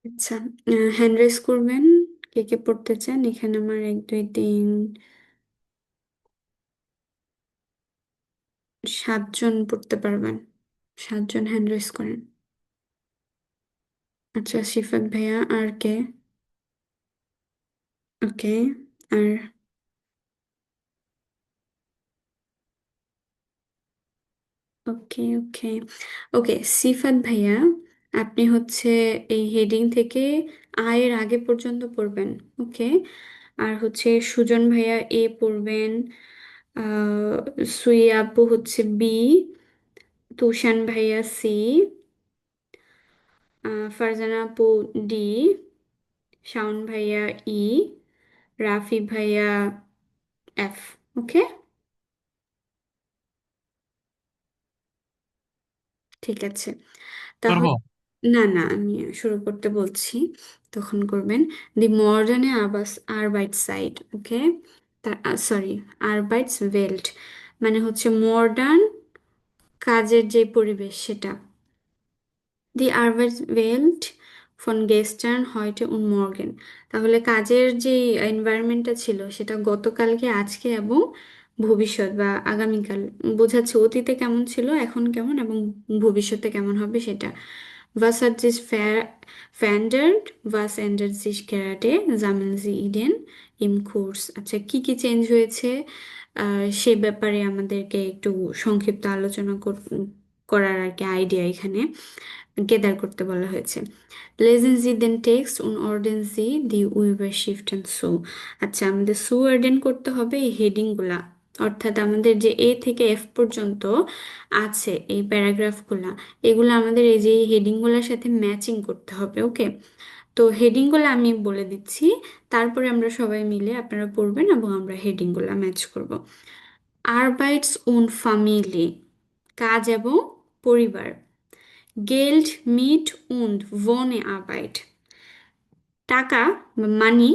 আচ্ছা, hand raise করবেন। কে কে পড়তে চান? এখানে আমার 1 2 3 4 5 7 জন পড়তে পারবেন। 7 জন হ্যান্ড রেজ করেন। আচ্ছা, শিফাত ভাইয়া আর কে? ওকে। আর ওকে ওকে ওকে, সিফাত ভাইয়া, আপনি হচ্ছে এই হেডিং থেকে আয়ের আগে পর্যন্ত পড়বেন। ওকে। আর হচ্ছে সুজন ভাইয়া এ পড়বেন। আহ সুই আপু হচ্ছে বি। তুষান ভাইয়া সি। ফারজানা আপু ডি। শাওন ভাইয়া ই। রাফি ভাইয়া এফ। ওকে। ঠিক আছে। করব। তাহলে না না, আমি শুরু করতে বলছি, তখন করবেন। দি মডার্নে আবাস আরবাইট সাইট। ওকে। সরি, আরবাইটস ওয়েল্ট মানে হচ্ছে মডার্ন কাজের যে পরিবেশ সেটা। দি আরবাইটসওয়েল্ট ফন গেস্টার্ন হয়টে উন মর্গেন। তাহলে কাজের যে এনভায়রনমেন্টটা ছিল সেটা গতকালকে, আজকে এবং ভবিষ্যৎ বা আগামীকাল বোঝাচ্ছে। অতীতে কেমন ছিল, এখন কেমন, এবং ভবিষ্যতে কেমন হবে সেটা। Was hat sich verändert? Was ändert sich gerade? Sammeln Sie Ideen im Kurs? আচ্ছা, কি কি চেঞ্জ হয়েছে সে ব্যাপারে আমাদেরকে একটু সংক্ষিপ্ত আলোচনা করার আর কি আইডিয়া এখানে গেদার করতে বলা হয়েছে। Lesen Sie den Text und ordnen Sie die Überschriften zu. আচ্ছা, আমাদের সুঅর্ডেন করতে হবে এই হেডিংগুলা, অর্থাৎ আমাদের যে এ থেকে এফ পর্যন্ত আছে এই প্যারাগ্রাফগুলা, এগুলো আমাদের এই যে হেডিংগুলোর সাথে ম্যাচিং করতে হবে। ওকে। তো হেডিংগুলো আমি বলে দিচ্ছি, তারপরে আমরা সবাই মিলে আপনারা পড়বেন এবং আমরা হেডিংগুলো ম্যাচ করব। আরবাইটস উন ফ্যামিলি, কাজ এবং পরিবার। গেল্ড মিট উন্ড ভনে আরবাইট, টাকা বা মানি,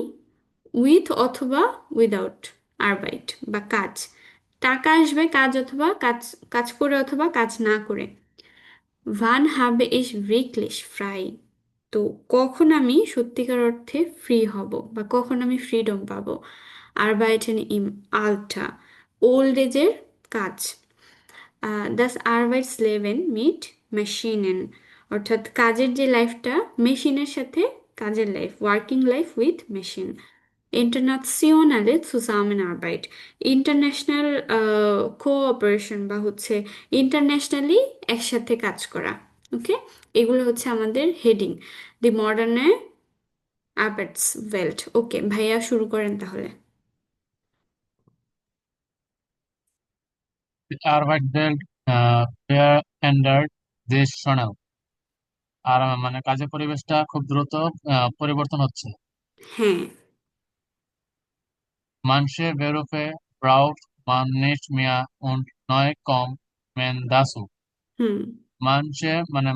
উইথ অথবা উইদাউট আরবাইট বা কাজ। টাকা আসবে কাজ অথবা কাজ, কাজ করে অথবা কাজ না করে। Wann habe ich wirklich frei? তো কখন আমি সত্যিকার অর্থে ফ্রি হব বা কখন আমি ফ্রিডম পাবো? Arbeiten im Alter, ওল্ড এজের কাজ। Das Arbeitsleben mit Maschinen, অর্থাৎ কাজের যে লাইফটা মেশিনের সাথে, কাজের life, working life with machine. ইন্টারন্যাশনালে Zusammenarbeit, ইন্টারন্যাশনাল কোঅপারেশন বা হচ্ছে ইন্টারন্যাশনালি একসাথে কাজ করা। ওকে। এগুলো হচ্ছে আমাদের হেডিং। দি মডার্নে আর্বাইটস ওয়েল্ট। ওকে ভাইয়া, শুরু করেন তাহলে। Arbeit verändert sich schnell। আর মানে কাজের পরিবেশটা খুব দ্রুত পরিবর্তন হচ্ছে। হ্যাঁ। Manche Berufe braucht man nicht mehr und neu kommen dazu। হুম। মানছে মানে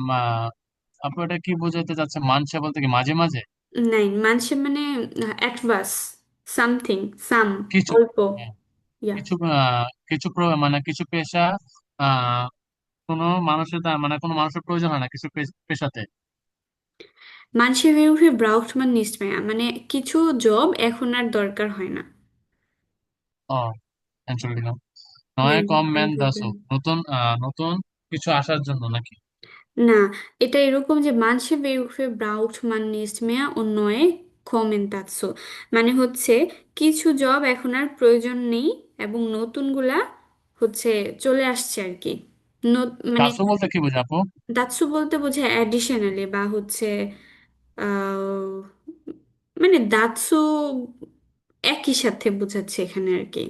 আপু এটা কি বোঝাতে চাচ্ছে? মানছে বলতে কি মাঝে মাঝে? নাই, মানসে মানে অ্যাডভার্স, সামথিং, সাম, কিছু, অল্প। হ্যাঁ, ইয়া। কিছু কিছু মানে কিছু পেশা আহ কোনো মানুষের মানে কোনো মানুষের প্রয়োজন হয় না কিছু পেশাতে। Manche Berufe braucht man nicht mehr, মানে কিছু জব এখন আর দরকার হয় না। ও, অ্যাকচুয়ালি নয় হুম, কম হুম, ম্যান দাসো, হুম। নতুন নতুন কিছু আসার জন্য নাকি? না, এটা এরকম যে manche Berufe braucht man nicht mehr und neue kommen dazu, মানে হচ্ছে কিছু জব এখন আর প্রয়োজন নেই এবং নতুনগুলা হচ্ছে চলে আসছে আর কি। মানে দাসো বলতে কি বোঝা আপু? দাৎসু বলতে বোঝায় অ্যাডিশনালি বা হচ্ছে আহ, মানে দাৎসু একই সাথে বোঝাচ্ছে এখানে আর কি।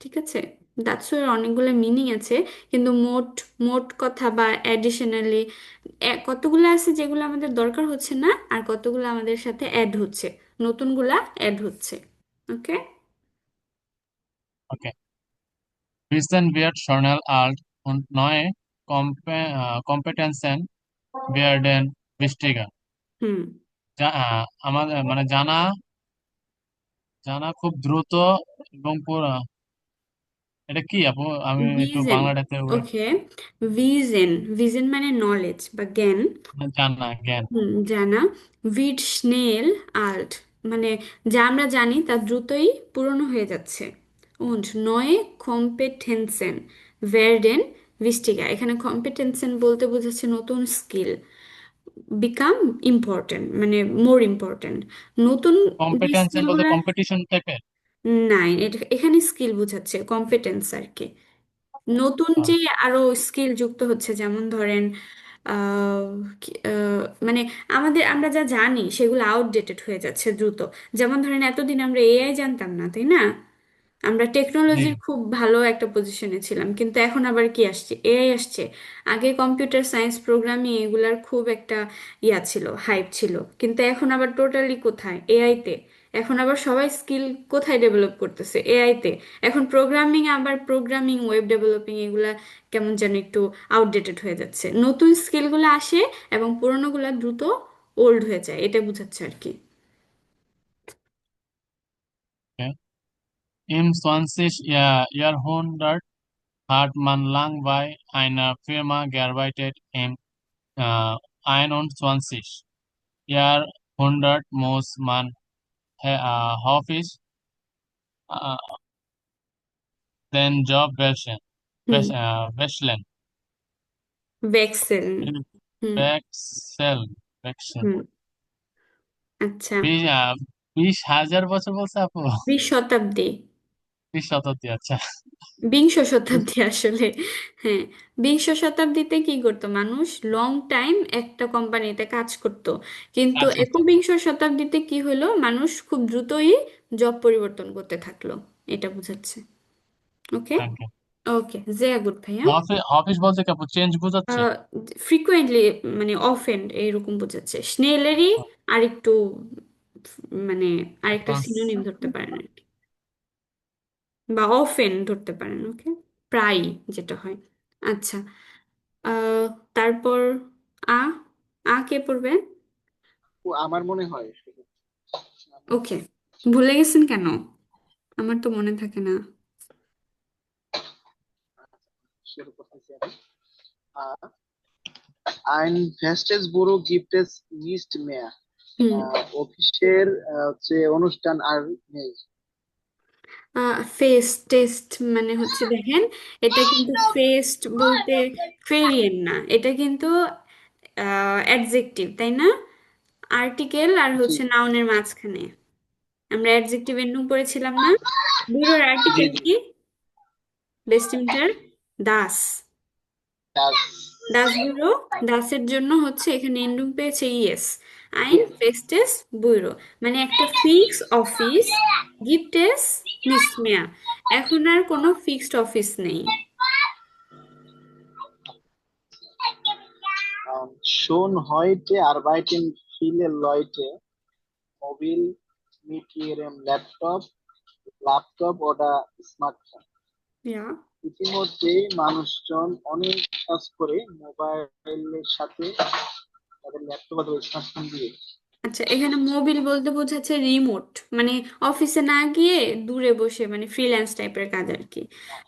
ঠিক আছে। দাৎসু এর অনেকগুলো মিনিং আছে, কিন্তু মোট মোট কথা বা অ্যাডিশনালি কতগুলো আছে যেগুলো আমাদের দরকার হচ্ছে না, আর কতগুলো আমাদের সাথে অ্যাড হচ্ছে, নতুনগুলা অ্যাড হচ্ছে। ওকে। ওকে। Wissen wird schnell alt und neue Kompetenzen werden wichtiger। হুম। আমাদের মানে জানা জানা খুব দ্রুত এবং এটা কি আপু? আমি একটু ভিজেন। বাংলাটাতে ওকে, ভিজেন। ভিজেন মানে নলেজ বা জ্ঞান। জানা জ্ঞান। জানা। ভিড স্নেল আল্ট মানে যা আমরা জানি তা দ্রুতই পুরনো হয়ে যাচ্ছে। und neue Kompetenzen werden wichtiger। এখানে কম্পিটেন্সেন বলতে বোঝাচ্ছে নতুন স্কিল। বিকাম ইম্পর্টেন্ট মানে মোর ইম্পর্টেন্ট। নতুন যে কম্পিটেন্স বলতে স্কিলগুলা, কম্পিটিশন টাইপের। নাই এখানে স্কিল বোঝাচ্ছে, কম্পিটেন্স আর কি। নতুন যে আরো স্কিল যুক্ত হচ্ছে, যেমন ধরেন আহ, মানে আমরা যা জানি সেগুলো আউটডেটেড হয়ে যাচ্ছে দ্রুত। যেমন ধরেন এতদিন আমরা এআই জানতাম না, তাই না? আমরা জি। টেকনোলজির খুব ভালো একটা পজিশনে ছিলাম, কিন্তু এখন আবার কি আসছে, এআই আসছে। আগে কম্পিউটার সায়েন্স প্রোগ্রামিং এগুলার খুব একটা ছিল, হাইপ ছিল, কিন্তু এখন আবার টোটালি কোথায়, এআই তে। এখন আবার সবাই স্কিল কোথায় ডেভেলপ করতেছে, এআই তে। এখন প্রোগ্রামিং, আবার প্রোগ্রামিং ওয়েব ডেভেলপিং এগুলা কেমন যেন একটু আউটডেটেড হয়ে যাচ্ছে। নতুন স্কিলগুলো আসে এবং পুরোনোগুলা দ্রুত ওল্ড হয়ে যায়, এটা বোঝাচ্ছে আর কি। Im 20. Jahrhundert hat man lang bei einer Firma gearbeitet. Im 21. Jahrhundert muss man häufig äh, den Job wechseln. হুম। Wechseln. ভেক্সেল। হুম। Wechseln. Wechseln. হুম। আচ্ছা। 20,000 বছর বলছে আপু? 20 শতাব্দী। 20 শতাব্দী, আচ্ছা। বিংশ শতাব্দী আসলে। হ্যাঁ, বিংশ শতাব্দীতে কি করতো মানুষ, লং টাইম একটা কোম্পানিতে কাজ করত। কিন্তু কাজ করতে হবে। একবিংশ শতাব্দীতে কি হলো, মানুষ খুব দ্রুতই জব পরিবর্তন করতে থাকলো, এটা বুঝাচ্ছে। ওকে। Okay. ওকে, জেয়া গুড ভাইয়া। অফিস বলতে কি আপু, চেঞ্জ বোঝাচ্ছে? ফ্রিকোয়েন্টলি মানে অফেন এরকম বোঝাচ্ছে। স্নেলেরই আরেকটু মানে আরেকটা অ্যাডভান্স। সিনোনিম ধরতে পারেন আর কি, বা অফেন ধরতে পারেন। ওকে, প্রায় যেটা হয়। আচ্ছা। আহ, তারপর আ আ কে পড়বে? ও আমার মনে হয় শুধু ওকে, ভুলে গেছেন কেন? আমার তো মনে থাকে না। শুরু করতেছি আমি। আহ, ein festes Büro gibt es nicht mehr। হুম। অফিসের হচ্ছে অনুষ্ঠান আর নেই। ফেস টেস্ট মানে হচ্ছে, দেখেন, এটা কিন্তু ফেস্ট বলতে ফেরিয়েন না, এটা কিন্তু অ্যাডজেক্টিভ, তাই না? আর্টিকেল আর জি হচ্ছে নাউনের মাঝখানে। আমরা অ্যাডজেক্টিভ এর নু পড়েছিলাম না? ব্যুরোর জি আর্টিকেল জি। কি? বেস্টমিটার দাস। কাজ। দাস ব্যুরো। দাসের জন্য হচ্ছে এখানে এন্ডুং পেয়েছে ইএস। আইন ফেস্টেস ব্যুরো মানে একটা ফিক্স অফিস। গিফটেস নিস্ট মেয়া, এখন আর কোনো ফিক্সড অফিস নেই। Schon heute arbeiten viele Leute mobil mit ihrem Laptop oder Smartphone। ইয়া। ইতিমধ্যে মানুষজন অনেক কাজ করে মোবাইলের সাথে, তাদের ল্যাপটপ অথবা স্মার্টফোন দিয়ে। আচ্ছা, এখানে মোবিল বলতে বোঝাচ্ছে রিমোট, মানে অফিসে না গিয়ে দূরে বসে, মানে ফ্রিল্যান্স টাইপের কাজ আর কি।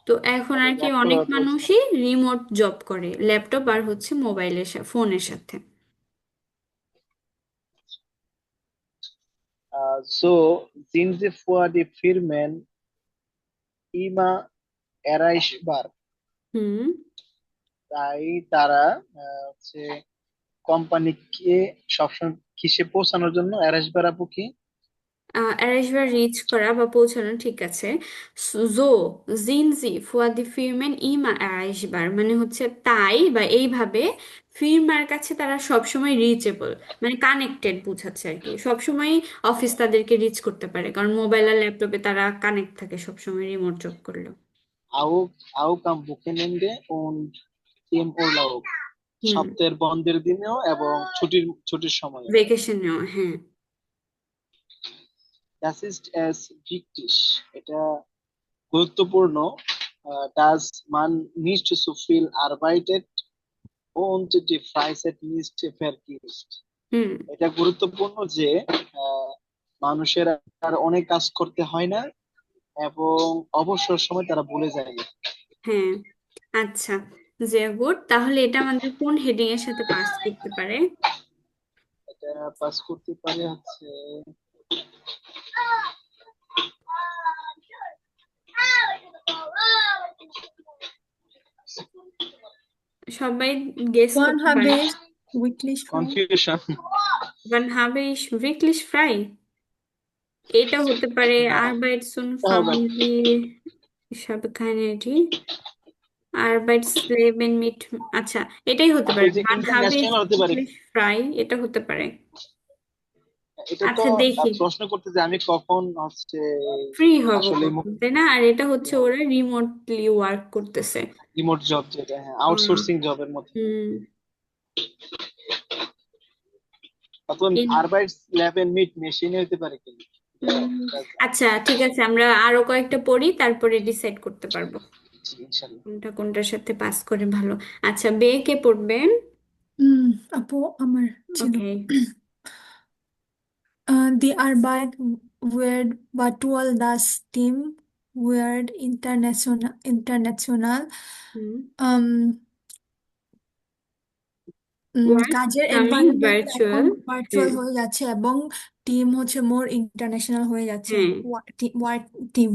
তো এখন আর তাদের কি ল্যাপটপ অনেক অথবা মানুষই রিমোট জব করে ল্যাপটপ আর হচ্ছে মোবাইলের ফোনের সাথে। So sind sie vor die Firmen immer erreichbar। হুম। তাই তারা হচ্ছে কোম্পানিকে সবসময় কিসে পৌঁছানোর জন্য erreichbar আপু কি? অ্যারেঞ্জ বা রিচ করা বা পৌঁছানো, ঠিক আছে। জো জিনজি ফুয়া দি ফিরমেন ইমা অ্যারাইজবার মানে হচ্ছে তাই বা এইভাবে ফিরমার কাছে তারা সবসময় রিচেবল, মানে কানেক্টেড বোঝাচ্ছে আর কি। সবসময় অফিস তাদেরকে রিচ করতে পারে, কারণ মোবাইল আর ল্যাপটপে তারা কানেক্ট থাকে সবসময়, রিমোট জব করলেও। Auch am Wochenende und im Urlaub। হুম। সপ্তাহের বন্ধের দিনেও এবং ছুটির সময়ে। ভেকেশন নেওয়া, হ্যাঁ। Das ist es wichtig। এটা গুরুত্বপূর্ণ। dass man nicht so viel arbeitet und die Freizeit nicht vergisst। হুম। এটা গুরুত্বপূর্ণ যে আহ, মানুষের আর অনেক কাজ করতে হয় না এবং অবসর সময় তারা ভুলে যায় না। হ্যাঁ, আচ্ছা, যে গুড, তাহলে এটা আমাদের কোন হেডিং এর সাথে পাস করতে পারে? এটা পাস করতে পারে হচ্ছে সবাই গেস One করতে পারে। habe weekly fry. Confusion. Wann habe ich wirklich frei? এটা হতে পারে না, Arbeitsund এটা হবে না। Family, ich habe keine Idee. Arbeitsleben mit, আচ্ছা, এটাই হতে আপু পারে, ওই যে Wann habe ich ইন্টারন্যাশনাল হতে পারে। wirklich frei, এটা হতে পারে। এটা তো আচ্ছা, দেখি প্রশ্ন করতে যে আমি কখন হচ্ছে ফ্রি হব আসলে কখন, তাই না? আর এটা হচ্ছে ওরা রিমোটলি ওয়ার্ক করতেছে। রিমোট জব, যেটা হ্যাঁ হুম আউটসোর্সিং জবের মধ্যে। হুম অথবা ইন- আরবাইটস ল্যাবেন মিট মেশিনে হতে পারে কিন্তু। হুম, আচ্ছা, ঠিক আছে, আমরা আরো কয়েকটা পড়ি, তারপরে ডিসাইড করতে পারবো ইনশাল্লাহ। কোনটা কোনটার সাথে পাস করে ভালো। আচ্ছা, বে কে পড়বেন? আপু আমার ছিল। ওকে। Die Arbeit wird virtual das Team wird international. হুম। Um, ওয়ার্ক কাজের কামিং এনভায়রনমেন্ট এখন ভার্চুয়াল। ভার্চুয়াল হ্যাঁ হয়ে যাচ্ছে এবং টিম হচ্ছে মোর ইন্টারন্যাশনাল হয়ে যাচ্ছে। হ্যাঁ। ওয়ার্ক টিম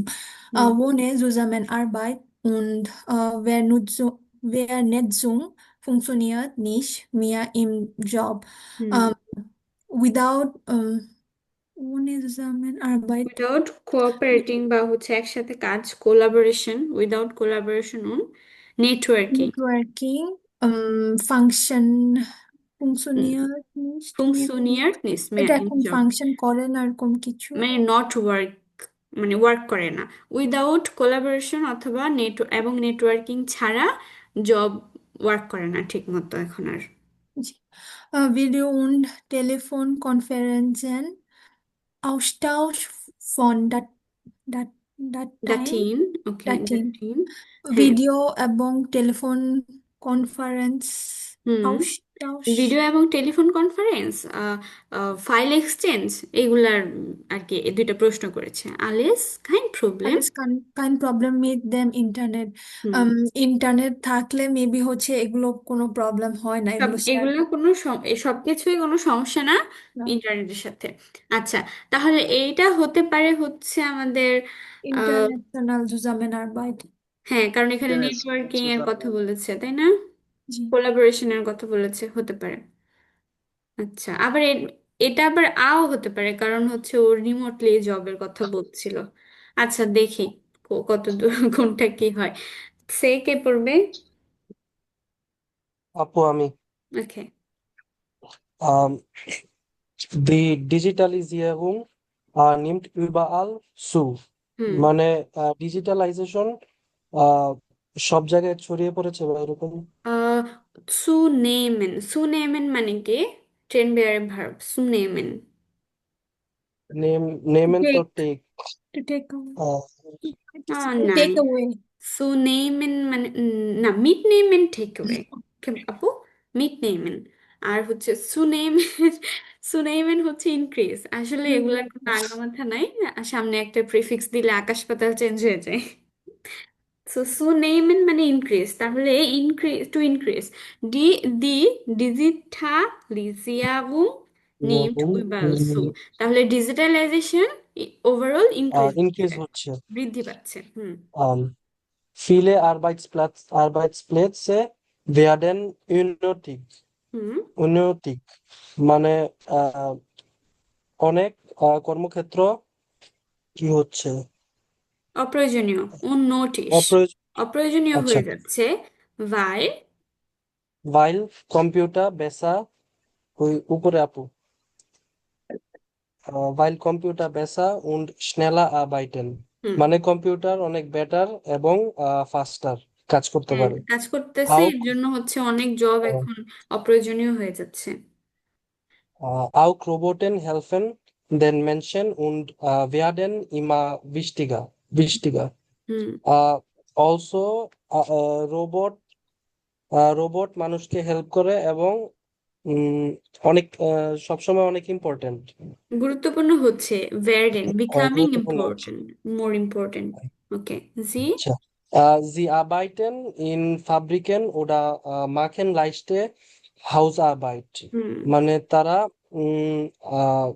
হুম ohne Zusammenarbeit und Vernetzung funktioniert nicht mehr im Job. হুম Um, without ohne Zusammenarbeit without cooperating বা হচ্ছে একসাথে কাজ, collaboration, without collaboration on networking. Networking funktioniert nicht mehr. ফুংশনিয়ার নিস এটা ইন এখন জব, ফাংশন করে না এরকম কিছু। মানে নট ওয়ার্ক, মানে ওয়ার্ক করে না। উইদাউট কোলাবোরেশন অথবা নেট এবং নেটওয়ার্কিং ছাড়া জব ওয়ার্ক করে না ঠিক মতো এখন আর। জি। Video- und Telefonkonferenzen, Austausch von Dat Dateien, ডাটিন, ওকে, Dateien, ডাটিন। হ্যাঁ। ভিডিও এবং টেলিফোন কনফারেন্স, হুম। Austausch, ভিডিও এবং টেলিফোন কনফারেন্স, ফাইল এক্সচেঞ্জ, এগুলার আর কি এই দুইটা প্রশ্ন করেছে। আলেস কাইন প্রবলেম। alles kein Problem mit dem Internet. হুম। ইন্টারনেট থাকলে মেবি হচ্ছে এগুলো কোনো প্রবলেম হয় না, সব এগুলো শেয়ার এগুলো কোনো সবকিছুই কোনো সমস্যা না না। ইন্টারনেটের সাথে। আচ্ছা, তাহলে এইটা হতে পারে হচ্ছে আমাদের আহ, ইন্টারন্যাশনাল Zusammenarbeit. হ্যাঁ, কারণ এখানে Yes, নেটওয়ার্কিং এর কথা সুজানা। বলেছে, তাই না? জি। কোলাবোরেশনের কথা বলেছে, হতে পারে। আচ্ছা, আবার এটা আবার আও হতে পারে, কারণ হচ্ছে ও রিমোটলি জবের কথা বলছিল। আচ্ছা, দেখি কত দূর কোনটা কি হয়। সে কে পড়বে? আপু আমি ওকে। ähm, die Digitalisierung nimmt überall zu হুম। মানে ডিজিটালাইজেশন সব জায়গায় ছড়িয়ে পড়েছে বা এরকম আহ সুনেমেন, সুনেমেন মানে কি? ট্রেন বেয়ারে ভার্ব সুনেমেন। নেম নেমেন তো Take, take to take away. নাই, Take away. সুনেমেন মানে না, মিট নেমেন টেক অ্যাওয়ে। আপু, মিট নেমেন। আর হচ্ছে সুনেমেন, সুনেমেন হচ্ছে ইনক্রিজ। আসলে এগুলার কোনো আগামাথা নাই, সামনে একটা প্রিফিক্স দিলে আকাশ পাতাল চেঞ্জ হয়ে যায়। সো সুনেমেন মানে ইনক্রিজ, তাহলে ইনক্রিজ, টু ইনক্রিজ ডি দি ডিজিটালিজিয়াবুং নিমট উইবাল সু, তাহলে ডিজিটালাইজেশন ওভারঅল ইনক্রিজ ইনক্রিজ হচ্ছে, হচ্ছে বৃদ্ধি পাচ্ছে। হুম viele Arbeitsplätze werden হুম unnötig মানে আহ, অনেক কর্মক্ষেত্র কি হচ্ছে অপ্রয়োজনীয়, নোটিশ, অপ্রয়োজন অপ্রয়োজনীয় আচ্ছা হয়ে যাচ্ছে। ভাই, weil Computer besser ওই উপরে আপু weil Computer besser und schneller arbeiten হুম মানে কম্পিউটার অনেক বেটার এবং ফাস্টার কাজ করতে হ্যাঁ, পারে কাজ করতেছে, auch এর জন্য হচ্ছে অনেক জব äh, এখন অপ্রয়োজনীয় হয়ে যাচ্ছে। auch Roboter helfen den Menschen und werden immer wichtiger হুম also রোবট রোবট মানুষকে হেল্প করে এবং উম অনেক সবসময় অনেক ইম্পর্টেন্ট, গুরুত্বপূর্ণ হচ্ছে werden, becoming গুরুত্বপূর্ণ হচ্ছে। important, more important. ওকে, জি। আচ্ছা, sie arbeiten in Fabriken oder machen leichte Hausarbeit, হুম, মানে তারা উম আহ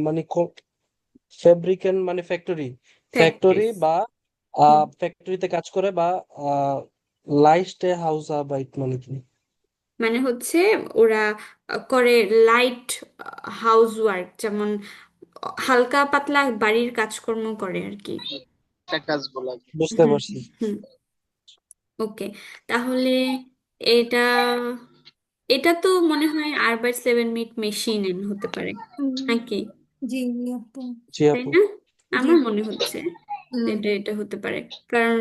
মানে ফেব্রিকেন মানে ফ্যাক্টরি, ফ্যাক্টরি প্র্যাকটিস। বা হুম, ফ্যাক্টরিতে কাজ করে, বা লাইস্টে হাউস আরবাইট মানে কি? মানে হচ্ছে ওরা করে লাইট হাউস ওয়ার্ক, যেমন হালকা পাতলা বাড়ির কাজকর্ম করে আর কি। একটা কাজ বলা যায়। বুঝতে হুম, পারছি। হুম। ওকে, তাহলে এটা এটা তো মনে হয় আরবাইট 7 মিনিট মেশিন হতে পারে হুম, নাকি, জি জি আপু। জি তাই আপু। না? জি। আমার মনে হচ্ছে হুম। এটা এটা হতে পারে, কারণ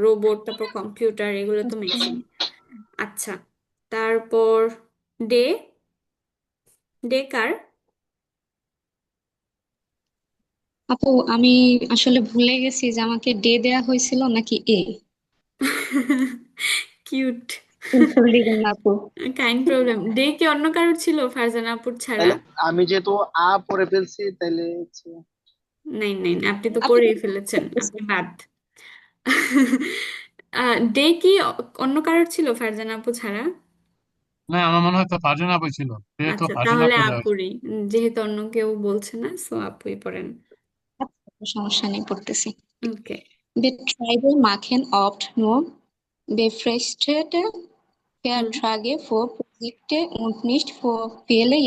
রোবট তারপর কম্পিউটার এগুলো তো আচ্ছা। মেশিন। আচ্ছা, তারপর ডে, ডে কার? আপু আমি আসলে ভুলে গেছি যে আমাকে ডে দেয়া হয়েছিল নাকি এ। কিউট, ভুল দিবেন না আপু। Kind problem. ডে কি অন্য কারোর ছিল ফারজানা আপুর ছাড়া? তাহলে আমি যেহেতু পরে ফেলছি, তাহলে হচ্ছে নাই নাই না, আপনি তো আপু পড়েই ফেলেছেন, আপনি বাদ। ডে কি অন্য কারোর ছিল ফারজানা আপু ছাড়া? না, আমার মনে হয় তো ফারজানা আপু ছিল, যেহেতু আচ্ছা, ফারজানা তাহলে আপু দেওয়া হয়েছে। আপুরই, যেহেতু অন্য কেউ বলছে না, সো আপুই পড়েন। আচ্ছা, সমস্যা নেই, পড়তেছি। ওকে। Betreiber machen oft nur befristete হুম, Verträge für Projekte und nicht für viele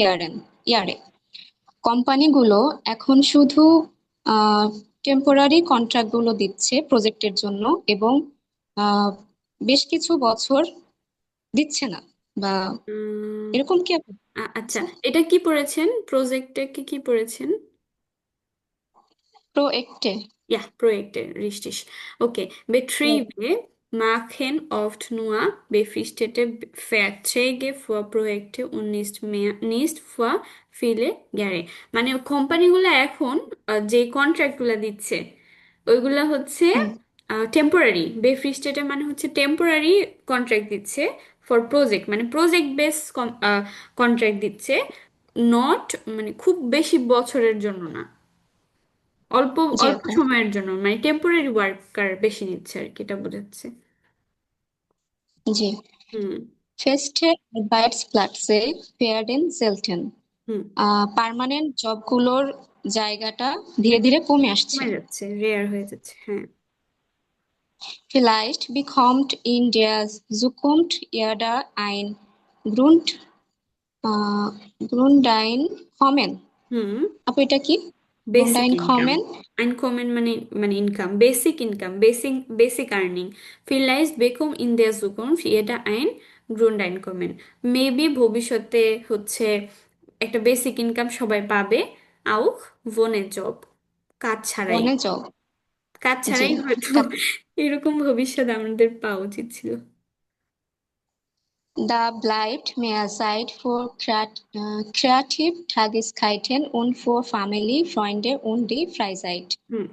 Jahre. কোম্পানিগুলো এখন শুধু টেম্পোরারি কন্ট্রাক্টগুলো দিচ্ছে প্রজেক্টের জন্য, এবং আহ, বেশ কিছু বছর দিচ্ছে না, বা উম, এরকম কি আপু? আচ্ছা, এটা কি পড়েছেন, প্রজেক্টে কি কি পড়েছেন? প্রোয়েক্টে। Ja, Projekte, richtig. Okay, Betriebe machen oft nur befristete Verträge für Projekte und nicht für viele Jahre. মানে কোম্পানিগুলো এখন যে কন্ট্রাক্টগুলো দিচ্ছে ওইগুলা হচ্ছে হুম। টেম্পোরারি। বেফ্রিস্টেটে মানে হচ্ছে টেম্পোরারি কন্ট্রাক্ট দিচ্ছে ফর প্রজেক্ট, মানে প্রজেক্ট বেস কন্ট্রাক্ট দিচ্ছে, নট মানে খুব বেশি বছরের জন্য না, অল্প জি অল্প আপু। সময়ের জন্য, মানে টেম্পোরারি ওয়ার্কার বেশি নিচ্ছে আর কি, এটা বোঝাচ্ছে। জি। হুম, ফেস্টে আরবাইটসপ্লাটসে werden selten। হুম। পার্মানেন্ট জবগুলোর জায়গাটা ধীরে ধীরে কমে আসছে। কমে যাচ্ছে, রেয়ার হয়ে যাচ্ছে, হ্যাঁ। Vielleicht bekommt in der Zukunft eher ein Grund, Grundeinkommen। হুম, আপু এটা কি? Basic income. Grundeinkommen। আনকমন মানে মানে ইনকাম, বেসিক আর্নিং। ফিলাইস্ট বেকম ইন der Zukunft jeder ein Grundeinkommen। Maybe ভবিষ্যতে হচ্ছে একটা বেসিক ইনকাম সবাই পাবে, আউক ভোনের জব, কাজ ছাড়াই, ohne Job। কাজ জি। ছাড়াই হয়তো তা- এরকম ভবিষ্যৎ আমাদের পাওয়া উচিত ছিল। Da bleibt mehr Zeit für Kreativtätigkeiten und für Family, Freunde und die Freizeit। হুম,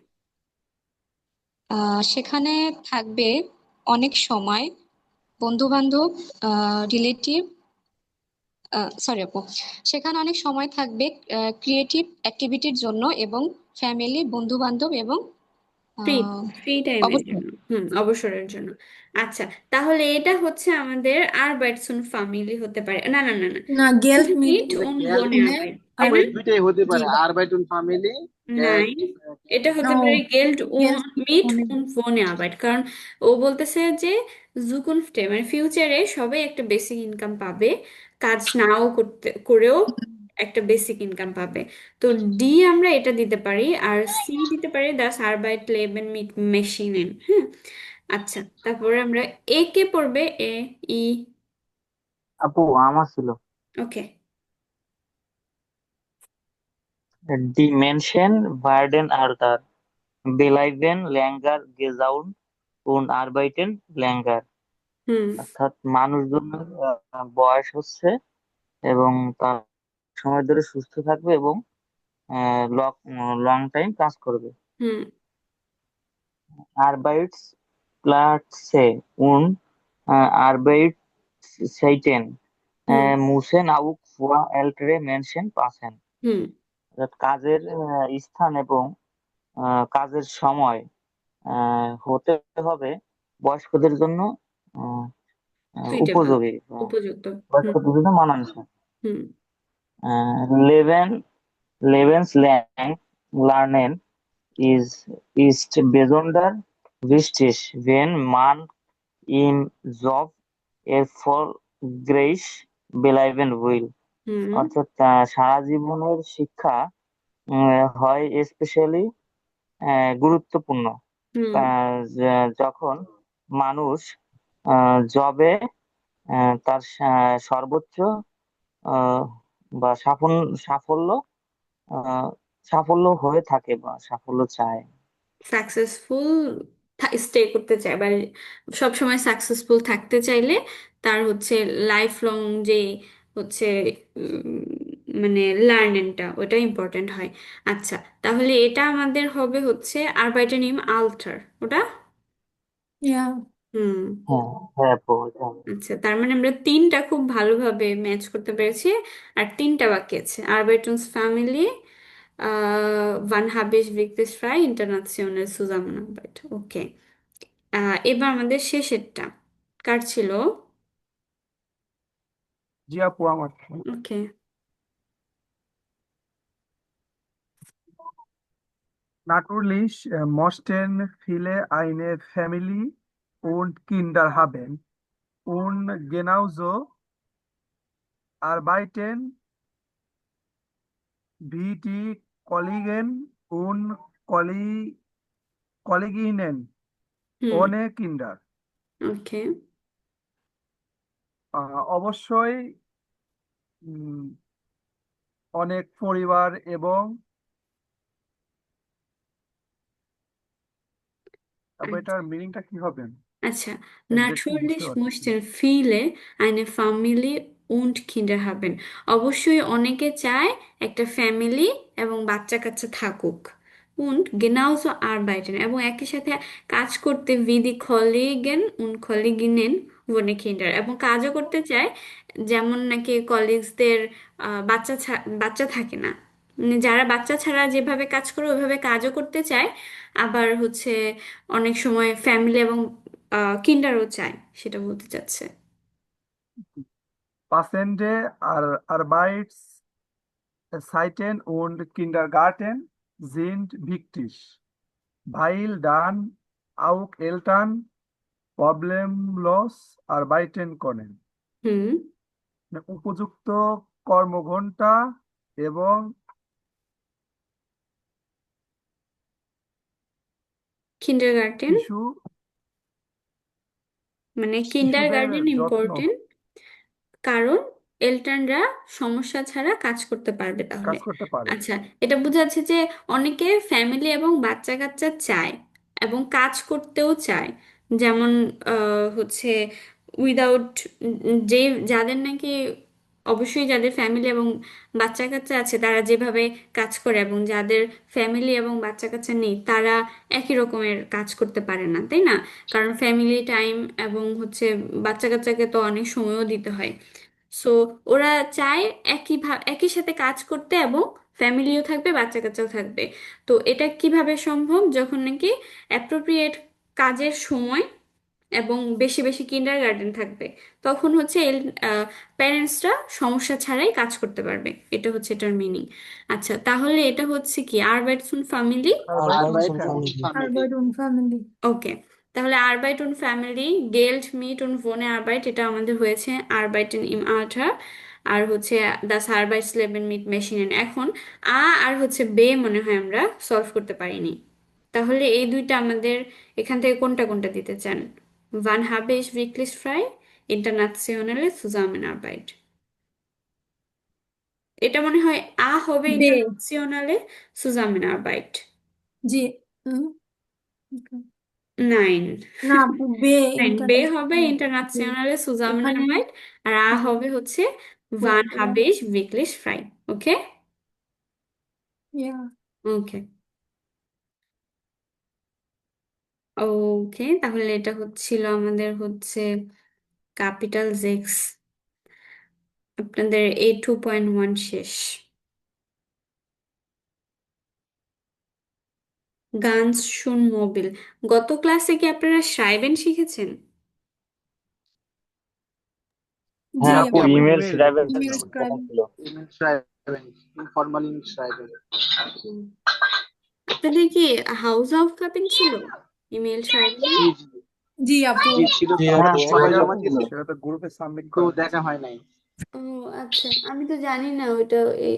সেখানে থাকবে অনেক সময় বন্ধু বান্ধব, রিলেটিভ, সরি আপু, সেখানে অনেক সময় থাকবে ক্রিয়েটিভ অ্যাক্টিভিটির জন্য, এবং ফ্যামিলি, বন্ধু বান্ধব, এবং ফ্রি, আহ, ফ্রি টাইমের অবসর। জন্য, হুম, অবসরের জন্য। আচ্ছা, তাহলে এটা হচ্ছে আমাদের আরবাইটসুন ফ্যামিলি হতে পারে, না না না না, না, গেল্ট মিট মিট এটা উন গেল্ট ভোনে উনে আরবাইট, তাই আবার না? আরবাইট। দুইটাই হতে জি। পারে, আরবাইটুন ফ্যামিলি, নাই, গেল্ট এটা ও, হতে পারে গেল্ড গেল্ট মিট উনে। উন ভোনে আরবাইট, কারণ ও বলতেছে যে জুকুনফটে মানে ফিউচারে সবাই একটা বেসিক ইনকাম পাবে, কাজ নাও করেও একটা বেসিক ইনকাম পাবে। তো ডি আমরা এটা দিতে পারি, আর সি দিতে পারি দাস আরবাইট লেবেন মিট মেশিনেন, হ্যাঁ। আচ্ছা, তারপরে আমরা এ কে পড়বে, এ, ই। আপু আমার ছিল। ওকে। Die Menschen werden älter, bleiben länger gesund und arbeiten länger। হুম, অর্থাৎ মানুষজনের বয়স হচ্ছে, এবং তার সময় ধরে সুস্থ থাকবে, এবং লং টাইম কাজ করবে। হুম, Arbeitsplätze und Arbeitszeiten হুম মুসেন আউক ফুয়া এল্টরে মেনশন পাসেন। হুম অর্থাৎ কাজের স্থান এবং কাজের সময় হতে হবে বয়স্কদের জন্য আহ, সুইটেবল, উপযোগী, উপযুক্ত। হুম বয়স্কদের জন্য মানানসই। হুম লেভেন লেভেন্স ল্যাং লার্নেন is ist besonders wichtig, wenn man im Job erfolgreich bleiben will। হুম অর্থাৎ সারা জীবনের শিক্ষা হয় স্পেশালি গুরুত্বপূর্ণ হুম যখন মানুষ জবে তার সর্বোচ্চ আহ, বা সাফল্য আহ, সাফল্য হয়ে থাকে বা সাফল্য চায়। সাকসেসফুল স্টে করতে চায় বা সব সময় সাকসেসফুল থাকতে চাইলে তার হচ্ছে লাইফ লং যে হচ্ছে উম, মানে লার্নিংটা ওটা ইম্পর্টেন্ট হয়। আচ্ছা, তাহলে এটা আমাদের হবে হচ্ছে আরবাইটার নেম আলটার, ওটা। ইয়া হুম হ্যাঁ, হ্যাঁ আপু, এটা হবে। আচ্ছা, তার মানে আমরা তিনটা খুব ভালোভাবে ম্যাচ করতে পেরেছি। আর তিনটা বাকি আছে: আরবাইটুনস ফ্যামিলি, ভান হাবিস ভিকটিস ফ্রাই, ইন্টারন্যাশনাল সুজামনাবাইট। ওকে, এবার আমাদের শেষেরটা কার ছিল? জি আপু, আমার ওকে। Natürlich mussten viele eine Family und Kinder haben und genauso arbeiten wie die Kollegen und Kolleginnen হুম ohne Kinder। ওকে। অবশ্যই উম, অনেক পরিবার এবং তারপর এটার মিনিংটা কি হবে আচ্ছা, এক্স্যাক্টলি বুঝতে natürlich পারছি না। möchten viele eine Familie und Kinder haben। অবশ্যই অনেকে চায় একটা ফ্যামিলি এবং বাচ্চা কাচ্চা থাকুক। und genauso arbeiten, এবং একই সাথে কাজ করতে wie die Kollegen und Kolleginnen ohne Kinder, এবং কাজও করতে চায় যেমন নাকি কলিগসদের বাচ্চা থাকে না, মানে যারা বাচ্চা ছাড়া যেভাবে কাজ করে ওইভাবে কাজও করতে চায়। আবার হচ্ছে অনেক সময় ফ্যামিলি এবং কিন্ডারও চায়, সেটা বলতে চাচ্ছে। Passende Arbeitszeiten und Kindergarten sind wichtig, weil dann auch Eltern problemlos arbeiten können। হুম উপযুক্ত কর্মঘণ্টা এবং কিন্ডারগার্টেন, শিশু মানে শিশুদের কিন্ডারগার্টেন যত্ন ইম্পর্টেন্ট, কারণ এলটানরা সমস্যা ছাড়া কাজ করতে পারবে তাহলে। কাজ করতে পারে। আচ্ছা, এটা বোঝাচ্ছে যে অনেকে ফ্যামিলি এবং বাচ্চা কাচ্চা চায় এবং কাজ করতেও চায়। যেমন হচ্ছে উইদাউট, যে যাদের নাকি অবশ্যই যাদের ফ্যামিলি এবং বাচ্চা কাচ্চা আছে তারা যেভাবে কাজ করে, এবং যাদের ফ্যামিলি এবং বাচ্চা কাচ্চা নেই তারা একই রকমের কাজ করতে পারে না, তাই না? কারণ ফ্যামিলি টাইম এবং হচ্ছে বাচ্চা কাচ্চাকে তো অনেক সময়ও দিতে হয়। সো ওরা চায় একই সাথে কাজ করতে, এবং ফ্যামিলিও থাকবে বাচ্চা কাচ্চাও থাকবে। তো এটা কিভাবে সম্ভব? যখন নাকি অ্যাপ্রোপ্রিয়েট কাজের সময় এবং বেশি বেশি কিন্ডারগার্টেন থাকবে, তখন হচ্ছে প্যারেন্টসরা সমস্যা ছাড়াই কাজ করতে পারবে। এটা হচ্ছে এটার মিনিং। আচ্ছা, তাহলে এটা হচ্ছে কি আরবাইটসুন ফ্যামিলি। আরবাইটুন আরবাইটুন Arbeiten und ফ্যামিলি। Familie। আরবাইট উন ফ্যামিলি। ওকে, তাহলে আরবাইট উন ফ্যামিলি গেল্ট মিট উন ভোনে আরবাইট, এটা আমাদের হয়েছে আরবাইটেন ইম আল্টার। আর হচ্ছে দাস আরবাইটসলেবেন মিট মেশিনেন। এখন আর হচ্ছে বে মনে হয় আমরা সলভ করতে পারিনি। তাহলে এই দুইটা আমাদের এখান থেকে কোনটা কোনটা দিতে চান? Wann habe ich wirklich frei? Internationale Zusammenarbeit। এটা মনে হয় হবে বে। ইন্টারন্যাশনালে Zusammenarbeit। জি। হুম, নাইন। না আপু, বে নাইন, বে হবে ইন্টারন্যাশনাল। ইন্টারন্যাশনালে এখানে Zusammenarbeit। আর হবে হচ্ছে Wann বর্তমান। habe ich wirklich frei। ওকে। ইয়া। ওকে। ওকে, তাহলে এটা হচ্ছিল আমাদের হচ্ছে ক্যাপিটাল জেক্স আপনাদের A2.1 শেষ। গানস শুন মোবিল। গত ক্লাসে কি আপনারা শ্রাইবেন শিখেছেন? জি হ্যাঁ জি আপু, আপু, আপু, ইমেল ইমেল রাইভেল ইমেল কথা স্ক্রাইব। ছিল। ইমেল ট্রাইবেন, ইনফরমাল ইংলিশ ট্রাইবেন। হুম। আপনাদের কি হাউস অফ কাপিং ছিল ইমেল শ্রাইবেন? জি জি জি আপু, জি, ছিল জি তো। হ্যাঁ আপু, ছিল সবাই জি জমা আপু, দিয়েছে সেটা তো গ্রুপে সাবমিট কিন্তু করা দেখা হয়েছে। হয় নাই। ও আচ্ছা, আমি তো জানি না ওইটা এই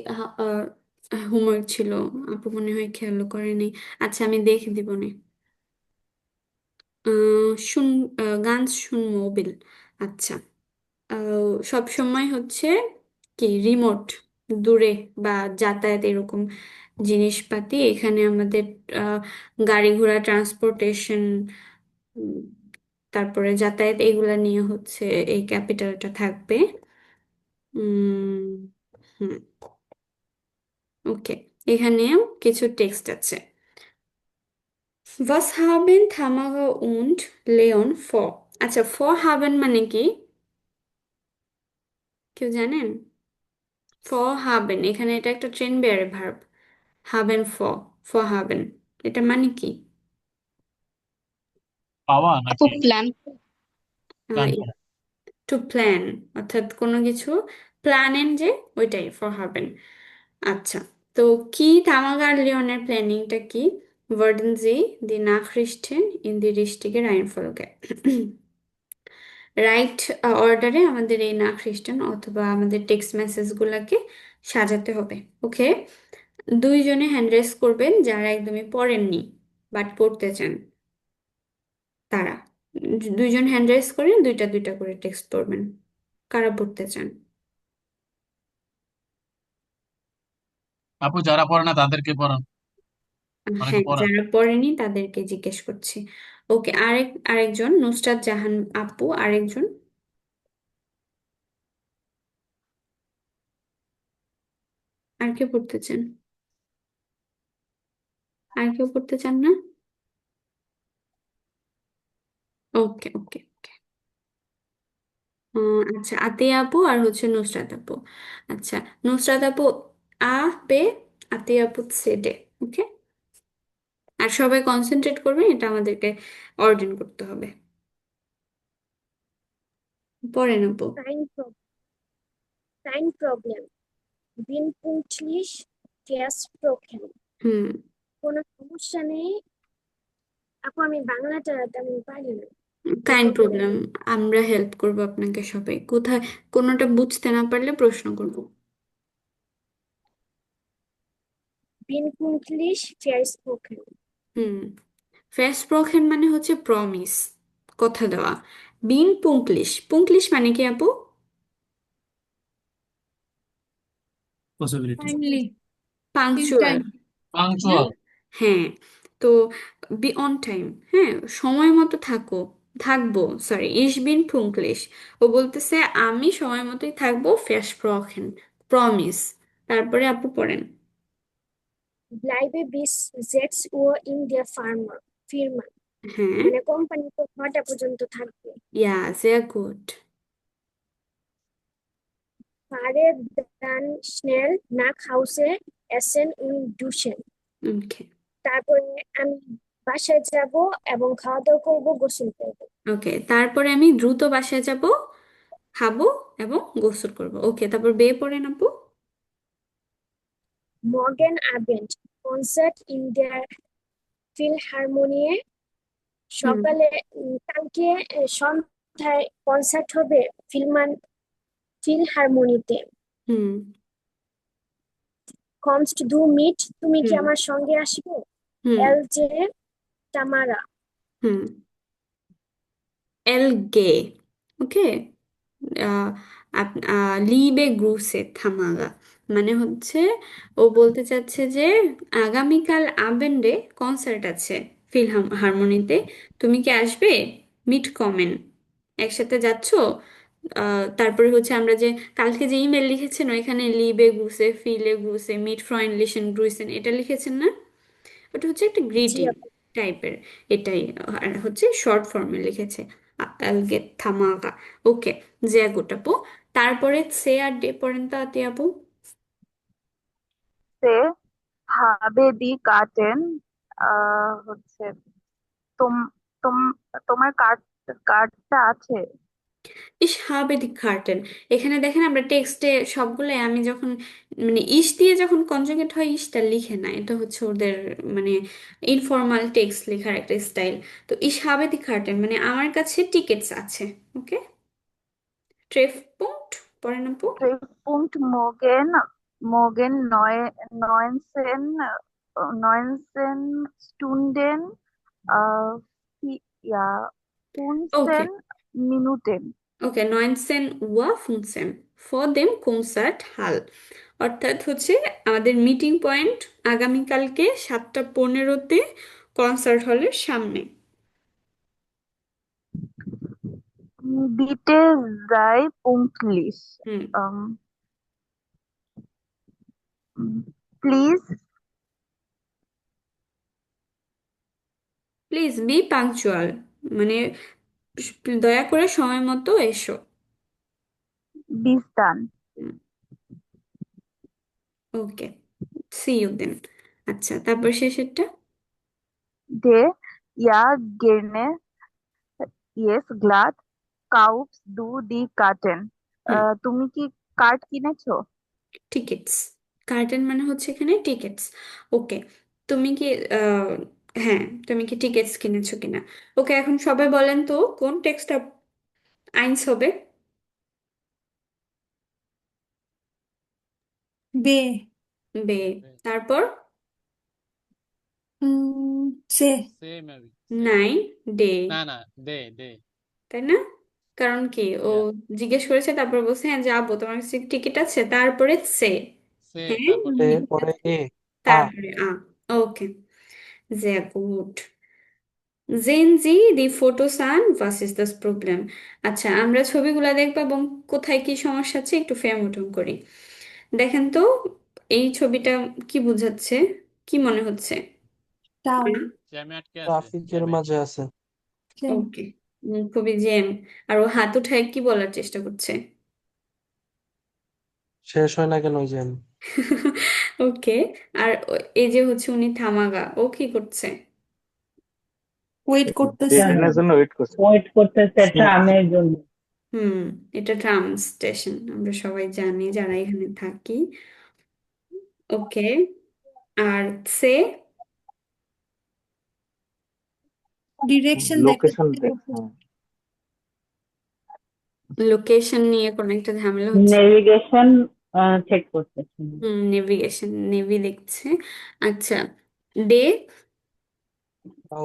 হোমওয়ার্ক ছিল। আপু মনে হয় খেয়াল করেনি। আচ্ছা, আমি দেখে দিব না। শুন, গান শুন মোবিল। আচ্ছা, সব সময় হচ্ছে কি রিমোট, দূরে বা যাতায়াত এরকম জিনিসপাতি এখানে আমাদের আহ, গাড়ি ঘোড়া ট্রান্সপোর্টেশন, তারপরে যাতায়াত এগুলা নিয়ে হচ্ছে এই ক্যাপিটালটা থাকবে। উম হুম, ওকে, এখানেও কিছু টেক্সট আছে। Was haben Tamaga und Leon vor? আচ্ছা, for haben মানে কি কেউ জানেন? for haben, এখানে এটা একটা ট্রেন বেয়ারে ভার্ব। haben for haben, এটা মানে কি? পাওয়া আপু নাকি প্ল্যান। প্ল্যান করা? টু প্ল্যান, অর্থাৎ কোনো কিছু প্ল্যানেন যে, ওইটাই for haben। আচ্ছা, তো কি তামাগার লিওনের প্ল্যানিংটা কি? Würden Sie die Nachrichten in die richtige Reihenfolge right অর্ডারে আমাদের এই না খ্রিস্টান অথবা আমাদের টেক্সট মেসেজগুলোকে সাজাতে হবে। ওকে, দুইজনে হ্যান্ড রেজ করবেন যারা একদমই পড়েননি বাট পড়তে চান তারা। দুইজন হ্যান্ড রেজ করে দুইটা দুইটা করে টেক্সট পড়বেন কারা পড়তে চান। আপু যারা পড়ে না তাদেরকে পড়ান, অনেকে হ্যাঁ, পড়ান। যারা পড়েনি তাদেরকে জিজ্ঞেস করছি। ওকে, আরেকজন নুসরাত জাহান আপু, আরেকজন আর কেউ পড়তে চান? আর কেউ পড়তে চান না? ওকে ওকে। আচ্ছা, আতিয়া আপু আর হচ্ছে নুসরাত আপু। আচ্ছা, নুসরাত আপু আ পে, আতিয়া আপু সে ডে। ওকে, আর সবাই কনসেন্ট্রেট করবেন, এটা আমাদেরকে অর্জন করতে হবে। পড়েন আপু। Kein Problem. Bin pünktlich versprochen. হুম, কোনো সমস্যা নেই আপু, আমি বাংলাটা তেমন পারি না, কাইন্ড হেল্প করবেন। প্রবলেম। আমরা হেল্প করব আপনাকে, সবাই কোথায় কোনোটা বুঝতে না পারলে প্রশ্ন করব। Bin pünktlich versprochen. হুম, ফেস্ট প্রখেন মানে হচ্ছে প্রমিস, কথা দেওয়া। বিন পুংলিশ, পুংলিশ মানে কি আপু? Possibility. Timely, in punctual. Time. হ্যাঁ, পাংচুয়াল। হ্যাঁ, তো বি অন টাইম, হ্যাঁ, সময় মতো থাকো, থাকবো, সরি, ইস বিন পুংলিশ। ও বলতেছে আমি সময় মতোই থাকবো, versprochen, প্রমিস। তারপরে আপু পড়েন। Bleibe bis 6 Uhr in der Firma. হ্যাঁ, মানে কোম্পানিতে 9টা পর্যন্ত থাকবে। ইয়া, sehr gut। Fahre dann schnell nach Hause, essen und duschen. ওকে তারপরে আমি বাসায় যাব এবং খাওয়া দাওয়া করবো, গোসল করবো। ওকে, তারপরে আমি দ্রুত বাসায় যাব, খাবো এবং গোসল করব। ওকে, তারপর বে পড়েন আপু। Morgen Abend Konzert in der Philharmonie. হুম সকালে কালকে সন্ধ্যায় কনসার্ট হবে ফিলহারমোনিতে। হুম Kommst du mit? তুমি কি হুম আমার সঙ্গে আসবে? হুম এল জে তামারা। হুম এল গে, ওকে। লিবে গ্রুসে থামাগা মানে হচ্ছে ও বলতে চাচ্ছে যে আগামীকাল আবেন্ডে কনসার্ট আছে হারমোনিতে, তুমি কি আসবে? মিট কমেন, একসাথে যাচ্ছো? তারপরে হচ্ছে আমরা যে কালকে যে ইমেল লিখেছেন ওইখানে লিবে গ্রুসে, ফিলে গ্রুসে, মিট ফ্রয়েন্ডলিশেন গ্রুসেন এটা লিখেছেন না? ওটা হচ্ছে একটা জি গ্রিটিং আপু। টাইপের, এটাই। আর হচ্ছে শর্ট ফর্মে লিখেছে আলগে থামাগা। ওকে, জিয়া গুটাপো। তারপরে সে আর ডে পড়েন তো আতিয়া আপু। সে habe die Karten হচ্ছে তোম তোম তোমার কার্ডটা আছে। ইস হাবে দি কার্টেন। এখানে দেখেন আমরা টেক্সটে সবগুলো আমি যখন মানে ইস দিয়ে যখন কনজুগেট হয় ইসটা লিখে না, এটা হচ্ছে ওদের মানে ইনফর্মাল টেক্সট লেখার একটা স্টাইল। তো ইস হাবে দি কার্টেন মানে আমার কাছে টিকেটস আছে। ওকে, ট্রেফ পয়েন্ট পড়েন আপু। Treffpunkt morgen 19 Stunden äh, ja ওকে 15 Minuten. ওকে 19 ওয়া 15 ফর দেম কনসার্ট হাল, অর্থাৎ হচ্ছে আমাদের মিটিং পয়েন্ট আগামীকালকে 7টা 15-তে কনসার্ট হলের সামনে। Bitte sei pünktlich. হুম Ähm, please please be punctual মানে দয়া করে সময় মতো এসো। bis dann. Okay, see you then. আচ্ছা, তারপর শেষেরটা। Der ja gerne yes glad kaufst du die Karten. হুম, তুমি কি কার্ড কিনেছো? টিকিটস। কার্টেন মানে হচ্ছে এখানে টিকিটস। ওকে, তুমি কি আহ, হ্যাঁ, তুমি কি টিকিটস কিনেছো কিনা। ওকে, এখন সবাই বলেন তো কোন টেক্সটটা আইনস হবে। বে বে। তারপর সে সে মেবি নাই, ডে। না না দে দে তাই না? কারণ কি ও ইয়া জিজ্ঞেস করেছে, তারপর বলছে হ্যাঁ যাবো, তোমার কাছে টিকিট আছে, তারপরে সে। সে হ্যাঁ, তারপর এ ডে পরে এ আ তারপরে ওকে, sehr gut. Sehen Sie die Fotos an? Was ist das Problem? আচ্ছা, আমরা ছবিগুলা দেখবো এবং কোথায় কি সমস্যা আছে একটু ফেরমুটন করি। দেখেন তো এই ছবিটা কি বোঝাচ্ছে, কি মনে হচ্ছে। টাউন জ্যামে আটকে আছে ট্রাফিকের জ্যামে মাঝে আছে। ওকে, খুবই জেম। আর ও হাত উঠায় কি বলার চেষ্টা করছে। শেষ হয় না কেন ওই জ্যাম? ওকে, আর এই যে হচ্ছে উনি থামাগা, ও কি করছে। ওয়েট করতেছে। ট্রেনের জন্য ওয়েট করছে। ওয়েট করতেছে ট্রামের জন্য। হুম, এটা ট্রাম স্টেশন, আমরা সবাই জানি যারা এখানে থাকি। ওকে, আর সে ডিরেকশন লোকেশন দেখাচ্ছে। লোকেশন নিয়ে কোনো একটা ঝামেলা হচ্ছে। নেভিগেশন চেক করতেছে। নেভিগেশন, নেভি দেখছে। আচ্ছা, ডে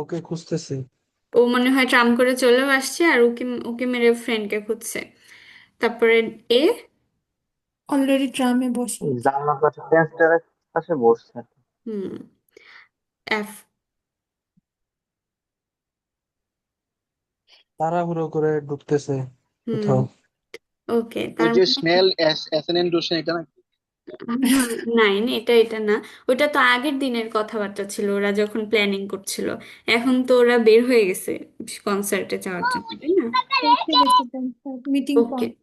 ওকে খুঁজতেছি। ও মনে হয় ট্রাম করে চলেও আসছে আর ওকে ওকে মেরে ফ্রেন্ডকে খুঁজছে। তারপরে এ অলরেডি ট্রামে বসে। জানলার পাশে ফেন্সটার পাশে বসছে। হুম, এফ তাড়াহুড়ো করে ঢুকতেছে হুম, কোথাও। ওকে, ওই তার যে মানে স্নেল এসএনএন ডোশন এটা নাকি? নাইন, এটা এটা না। ওটা তো আগের দিনের কথাবার্তা ছিল, ওরা যখন প্ল্যানিং করছিল। এখন তো ওরা বের হয়ে গেছে কনসার্টে যাওয়ার জন্য, তাই না? Meeting okay, point.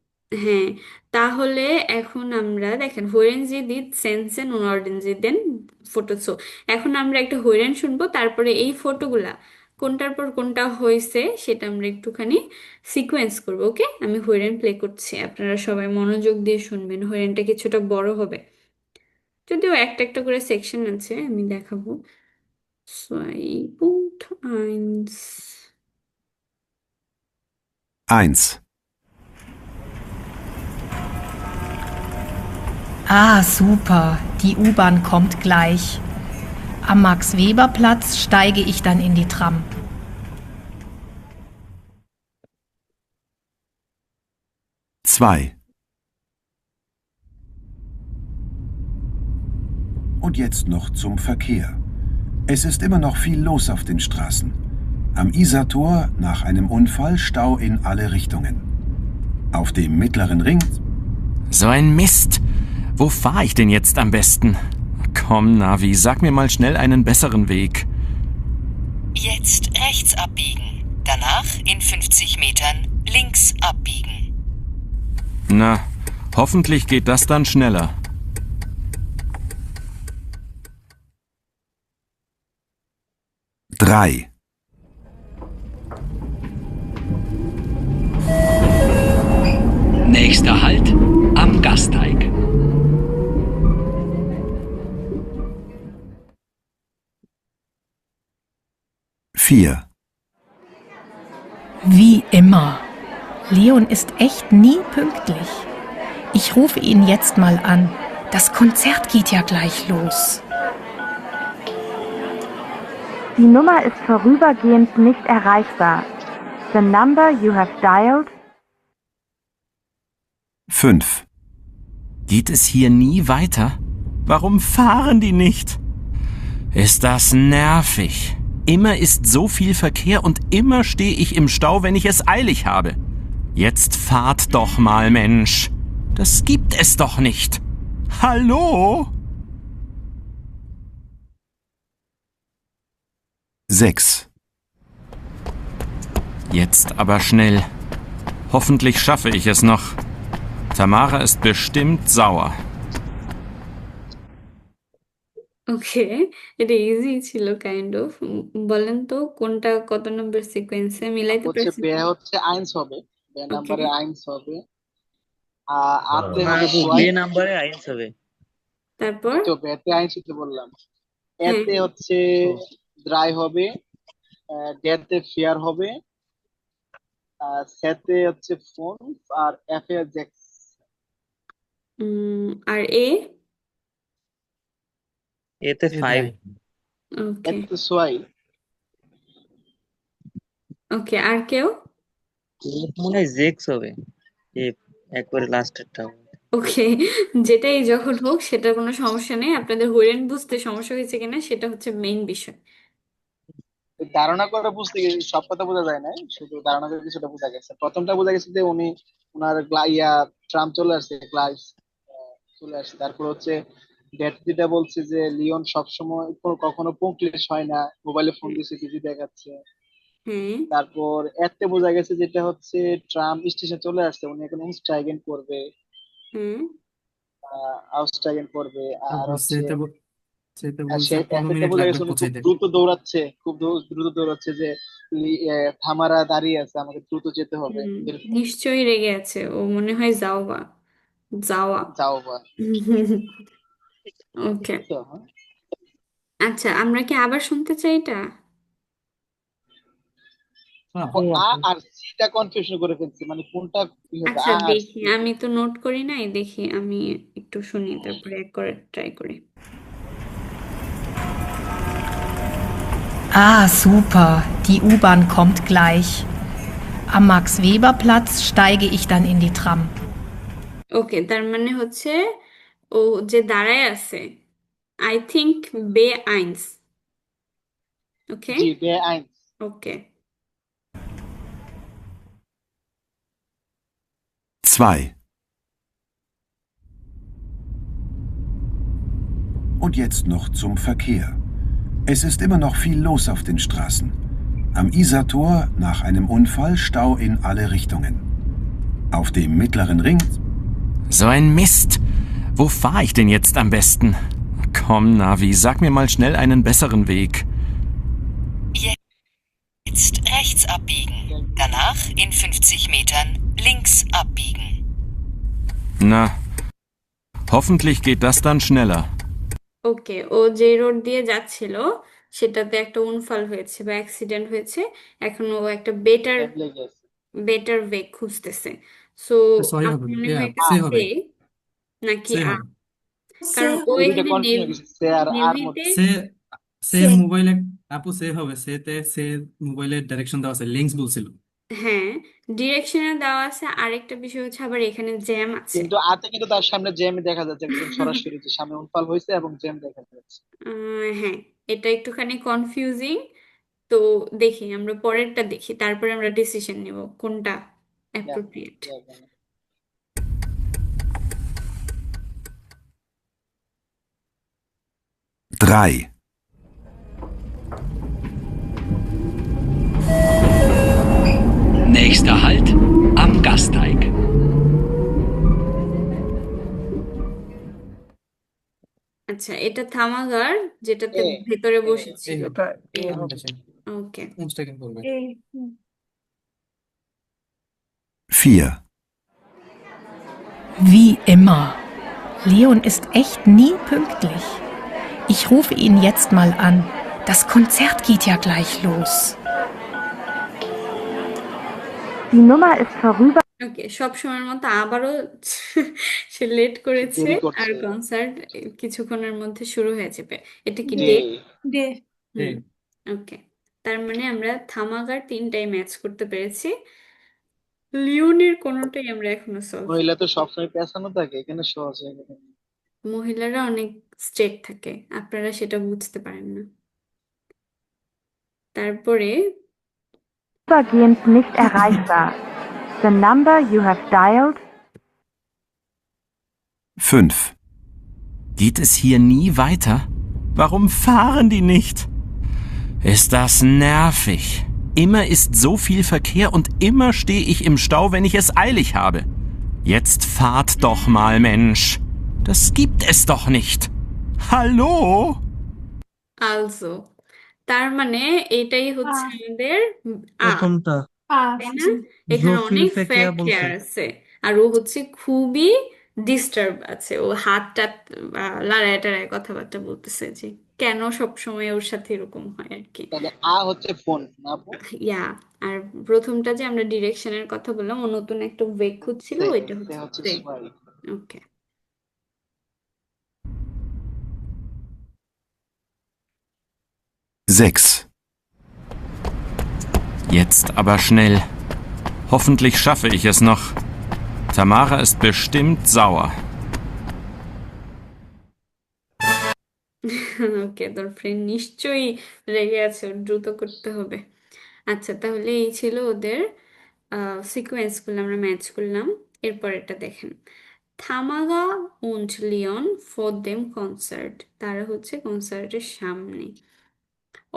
হ্যাঁ। তাহলে এখন আমরা দেখেন হইরেন জি দিত সেন্সেন উনর্ডেন জি দেন ফটো শো। এখন আমরা একটা হইরেন শুনবো, তারপরে এই ফটোগুলা কোনটার পর কোনটা হয়েছে সেটা আমরা একটুখানি সিকোয়েন্স করবো। ওকে, আমি হইরেন প্লে করছি, আপনারা সবাই মনোযোগ দিয়ে শুনবেন, হইরেনটা কিছুটা বড় হবে, যদিও একটা একটা করে সেকশন আছে, আমি দেখাবো। 2.1 1. Ah, super. Die U-Bahn kommt gleich. Am Max-Weber-Platz steige ich dann in die Tram. 2. Und jetzt noch zum Verkehr. Es ist immer noch viel los auf den Straßen. Am Isartor nach einem Unfall Stau in alle Richtungen. Auf dem mittleren Ring. So ein Mist. Wo fahre ich denn jetzt am besten? Komm, Navi, sag mir mal schnell einen besseren Weg. Jetzt rechts abbiegen. Danach in 50 Metern links abbiegen. Na, Hoffentlich geht das dann schneller. Drei, Nächster Halt am Gasteig. vier, Wie immer. Leon ist echt nie pünktlich. Ich rufe ihn jetzt mal an. Das Konzert geht ja gleich los. Die Nummer ist vorübergehend nicht erreichbar. The number you have dialed. 5, Geht es hier nie weiter? Warum fahren die nicht? Ist das nervig. Immer ist so viel Verkehr und immer stehe ich im Stau, wenn ich es eilig habe. Jetzt fahrt doch mal, Mensch. Das gibt es doch nicht. Hallo? 6, Jetzt aber schnell. Hoffentlich schaffe ich es noch. Tamara ist bestimmt sauer. ওকে, এটা easy ছিল kind of. বলেন তো কোনটা কত নম্বর সিকোয়েন্সে মিলাইতে হচ্ছে পারছি? বে হচ্ছে আইন্স হবে, বে ওকে, নাম্বারে আইন্স হবে, আতে না হবে আপু, সোয়াই। বে নাম্বারে আইন্স হবে। তারপর তো বেতে আইন্স তো বললাম। হ্যাঁ এতে হচ্ছে ড্রাই হবে, ডেতে ফেয়ার হবে, সেতে হচ্ছে ফোন, আর এফে জ্যাক্স। আর এ এতে 5। ওকে এতে সোয়াই। ওকে, আর কেউ? মনে হয় জেক্স হবে, এ একবারে লাস্টেরটা হবে। ওকে, যেটাই যখন হোক সেটা কোনো সমস্যা নেই। আপনাদের হইলেন বুঝতে সমস্যা হয়েছে কিনা সেটা হচ্ছে মেইন বিষয়। ধারণা করে বুঝতে গেছি, সব কথা বোঝা যায় না, শুধু ধারণা করে কিছুটা বোঝা গেছে। প্রথমটা বোঝা গেছে যে উনি ওনার ট্রাম চলে আসছে, ক্লাস চলে আসছে। তারপর হচ্ছে ডেট যেটা বলছে যে লিওন সবসময় কখনো পঙ্কলেস হয় না, মোবাইলে ফোন দিচ্ছে কিছু দেখাচ্ছে। হ্যাঁ তারপর এতে বোঝা গেছে যেটা হচ্ছে ট্রাম স্টেশন চলে আসছে, উনি এখন আউসস্টাইগেন করবে, হ্যাঁ আউসস্টাইগেন করবে। আর হচ্ছে সেটা আর বলছে সে 15 এফেক্টটা মিনিট বোঝা লাগবে গেছে উনি খুব পৌঁছাইতে। দ্রুত দৌড়াচ্ছে, খুব দ্রুত দৌড়াচ্ছে যে থামারা দাঁড়িয়ে আছে, আমাকে দ্রুত যেতে হবে, এরকম। নিশ্চয়ই রেগে আছে ও, মনে হয় যাওয়া যাওয়া। যাও বা ওকে, তো, হ্যাঁ। আচ্ছা আমরা কি আবার শুনতে চাই এটা? ও, আ আর সিটা কনফিউশন করে ফেলছি, মানে কোনটা কি হবে, আচ্ছা আ আর দেখি, সি। আমি তো নোট করি নাই, দেখি আমি একটু শুনি তারপরে এক করে ট্রাই করি। Ah, super. Die U-Bahn kommt gleich. Am Max-Weber-Platz steige ich dann in die Tram. ওকে, তার মানে হচ্ছে ও যে দাঁড়ায় আছে, আই থিংক বে আইন্স। ওকে জি, বে আইন্স। ওকে 2. Und jetzt noch zum Verkehr. Es ist immer noch viel los auf den Straßen. Am Isartor nach einem Unfall Stau in alle Richtungen. Auf dem mittleren Ring. So ein Mist. Wo fahre ich denn jetzt am besten? Komm, Navi, sag mir mal schnell einen besseren Weg. Jetzt rechts abbiegen. Danach in 50 Metern links abbiegen. Na, hoffentlich geht das dann schneller. ওকে, ও যে road দিয়ে যাচ্ছিল সেটাতে একটা উনফাল হয়েছে বা accident হয়েছে। এখন ও একটা বেটার লেগে আছে। বেটার ওয়ে খুঁজতেছে। সো সরি হবে, আমার মনে হয় এটা সে হবে, সে নাকি সে আ, হবে। কারণ ও দুইটা এখানে কনফিউশন হয়ে গেছে, সে আর আর নেভিতে। মধ্যে। সে সে সে মোবাইলে, আপু সে হবে, সে মোবাইলের ডাইরেকশন দেওয়া আছে, লিঙ্কস বলছিল। হ্যাঁ, ডিরেকশনে দেওয়া আছে। আরেকটা বিষয় হচ্ছে আবার এখানে জ্যাম আছে। কিন্তু আতে কিন্তু তার সামনে জ্যাম দেখা যাচ্ছে, একদম সরাসরি যে সামনে উনফাল হয়েছে এবং জ্যাম দেখা যাচ্ছে। হ্যাঁ, এটা একটুখানি কনফিউজিং। তো দেখি, আমরা পরেরটা দেখি, তারপরে আমরা ডিসিশন নিব কোনটা appropriate. 3. Nächster Halt am Gasteig. আচ্ছা, এটা থামাগার যেটাতে এ ভেতরে এ বসেছিল। এটা এ এ হবে। ওকে। – 4, Wie immer. Leon ist echt nie pünktlich. Ich rufe ihn jetzt mal an. Das Konzert geht ja gleich los. Die Nummer ist vorüber. ওকে, সব সময়ের মতো আবারও সে লেট করেছে দেরি আর করছে। কনসার্ট কিছুক্ষণের মধ্যে শুরু হয়ে যাবে। এটা কি ডে ডে? ডে হুম, ওকে। তার মানে আমরা থামাগার তিনটাই ম্যাচ করতে পেরেছি, লিওনের কোনোটাই আমরা এখনো সলভ। মহিলা তো সবসময় পেছানো থাকে, এখানে সহজ হয়ে গেল। মহিলারা অনেক স্ট্রেট থাকে, আপনারা সেটা বুঝতে পারেন না। তারপরে Vorübergehend nicht erreichbar. The number you have dialed. 5, Geht es hier nie weiter? Warum fahren die nicht? Ist das nervig. Immer ist so viel Verkehr und immer stehe ich im Stau, wenn ich es eilig habe. Jetzt fahrt doch mal, Mensch. Das gibt es doch nicht. Hallo? Also, তার মানে এটাই হচ্ছে আমাদের প্রথমটা তাই না? এখানে জোফিল অনেক ফেকিয়া ফ্যাক্ট বলছে। আছে, আর ও হচ্ছে খুবই ডিস্টার্ব আছে, ও হাত টাত লড়ায় টাড়ায় কথাবার্তা বলতেছে যে কেন সব সময় ওর সাথে এরকম হয় আর কি। তাহলে হচ্ছে ফোন না আপু? ইয়া, আর প্রথমটা যে আমরা ডিরেকশনের কথা বললাম, ও নতুন একটা ওয়ে খুঁজছিল, ওইটা হচ্ছে সোয়াই। ওকে। – 6, Jetzt aber schnell. Hoffentlich schaffe ich es noch. Tamara ist bestimmt sauer. ওকে, তোর ফ্রেন্ড নিশ্চয়ই রেগে আছে, ওর দ্রুত করতে হবে। আচ্ছা, তাহলে এই ছিল ওদের সিকোয়েন্সগুলো, আমরা ম্যাচ করলাম। এরপর এটা দেখেন, থামাগা und লিওন for them কনসার্ট, তারা হচ্ছে কনসার্টের সামনে।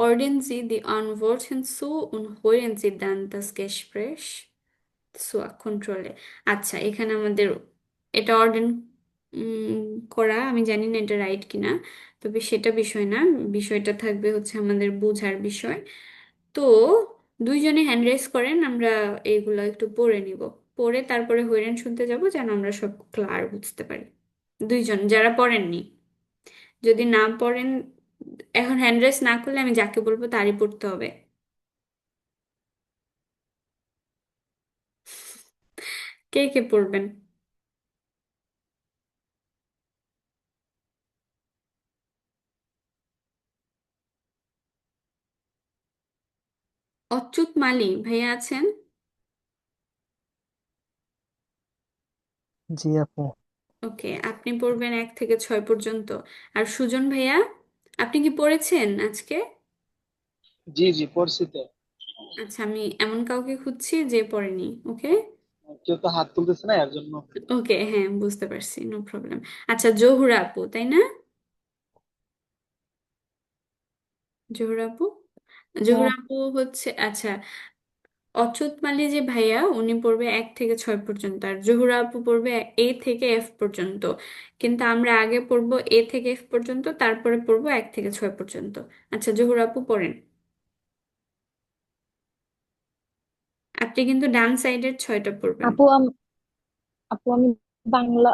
Ordnen Sie die Antworten zu und hören Sie dann das Gespräch zur Kontrolle. আচ্ছা, এখানে আমাদের এটা অর্ডেন করা, আমি জানি না এটা রাইট কিনা, তবে সেটা বিষয় না, বিষয়টা থাকবে হচ্ছে আমাদের বোঝার বিষয়। তো দুইজনে হ্যান্ড রেজ করেন, আমরা এইগুলো একটু পড়ে নিব, পড়ে তারপরে হইরেন শুনতে যাব, যেন আমরা সব ক্লিয়ার বুঝতে পারি। দুইজন যারা পড়েননি, যদি না পড়েন, এখন হ্যান্ড রেজ না করলে আমি যাকে বলবো তারই পড়তে হবে। কে কে পড়বেন? অচ্যুত মালি ভাইয়া আছেন? জি আপু। ওকে, আপনি পড়বেন 1 থেকে 6 পর্যন্ত। আর সুজন ভাইয়া, আপনি কি পড়েছেন আজকে? জি জি পড়ছি তো। আচ্ছা, আমি এমন কাউকে খুঁজছি যে পড়েনি। ওকে কেউ তো হাত তুলতেছে না, এর জন্য। ওকে, হ্যাঁ বুঝতে পারছি, নো প্রবলেম। আচ্ছা, জহুরা আপু তাই না? জহুরা আপু, জহুরা আপু হচ্ছে, আচ্ছা, অচ্যুত মালি যে ভাইয়া উনি পড়বে 1 থেকে 6 পর্যন্ত, আর জহুরা আপু পড়বে A থেকে F পর্যন্ত। কিন্তু আমরা আগে পড়বো A থেকে F পর্যন্ত, তারপরে পড়বো 1 থেকে 6 পর্যন্ত। আচ্ছা, জহুরা আপু পড়েন। আপনি কিন্তু ডান সাইডের 6টা পড়বেন। আপু আমি বাংলা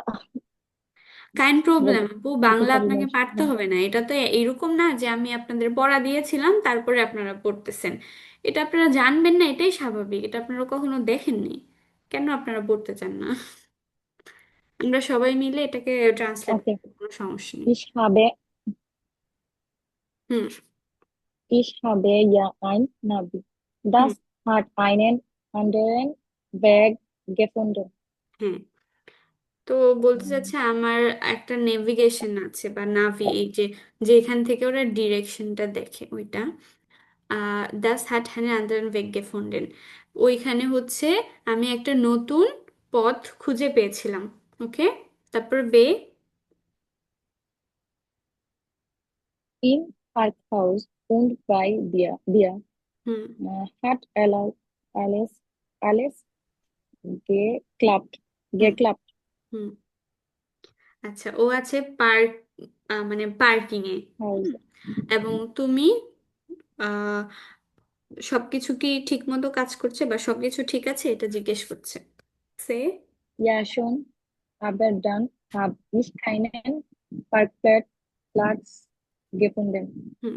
কাইন্ড প্রবলেম আপু, বলতে বাংলা পারি না আপনাকে পারতে হবে না, এটা তো এরকম না যে আমি আপনাদের পড়া দিয়েছিলাম তারপরে আপনারা পড়তেছেন। এটা আপনারা জানবেন না, এটাই স্বাভাবিক, এটা আপনারা কখনো দেখেননি, কেন আপনারা পড়তে চান না? আমরা সবাই মিলে এটাকে ট্রান্সলেট ওকে। করব, কোনো সমস্যা নেই। Ich habe হুম ich habe ja ein Navi. হুম Das hat einen anderen Weg gefunden. হ্যাঁ, তো বলতে চাচ্ছে আমার একটা নেভিগেশন আছে বা নাভি, এই যে যেখান থেকে ওরা ডিরেকশনটা দেখে ওইটা, দাস হ্যাট হ্যান আন্দার ওয়েগ গেফুন্ডেন, ওইখানে হচ্ছে আমি একটা নতুন পথ খুঁজে পেয়েছিলাম। ওকে, তারপর বে Im Parkhaus und bei dir হুম hat alles alles geklappt. হুম Geklappt. হুম আচ্ছা, ও আছে পার্ক মানে পার্কিং এ। হাউস। এবং তুমি আহ সবকিছু কি ঠিক মতো কাজ করছে বা সবকিছু ঠিক আছে এটা জিজ্ঞেস করছে। সে Ja, schon. Aber dann habe ich keinen Parkplatz gefunden. হুম,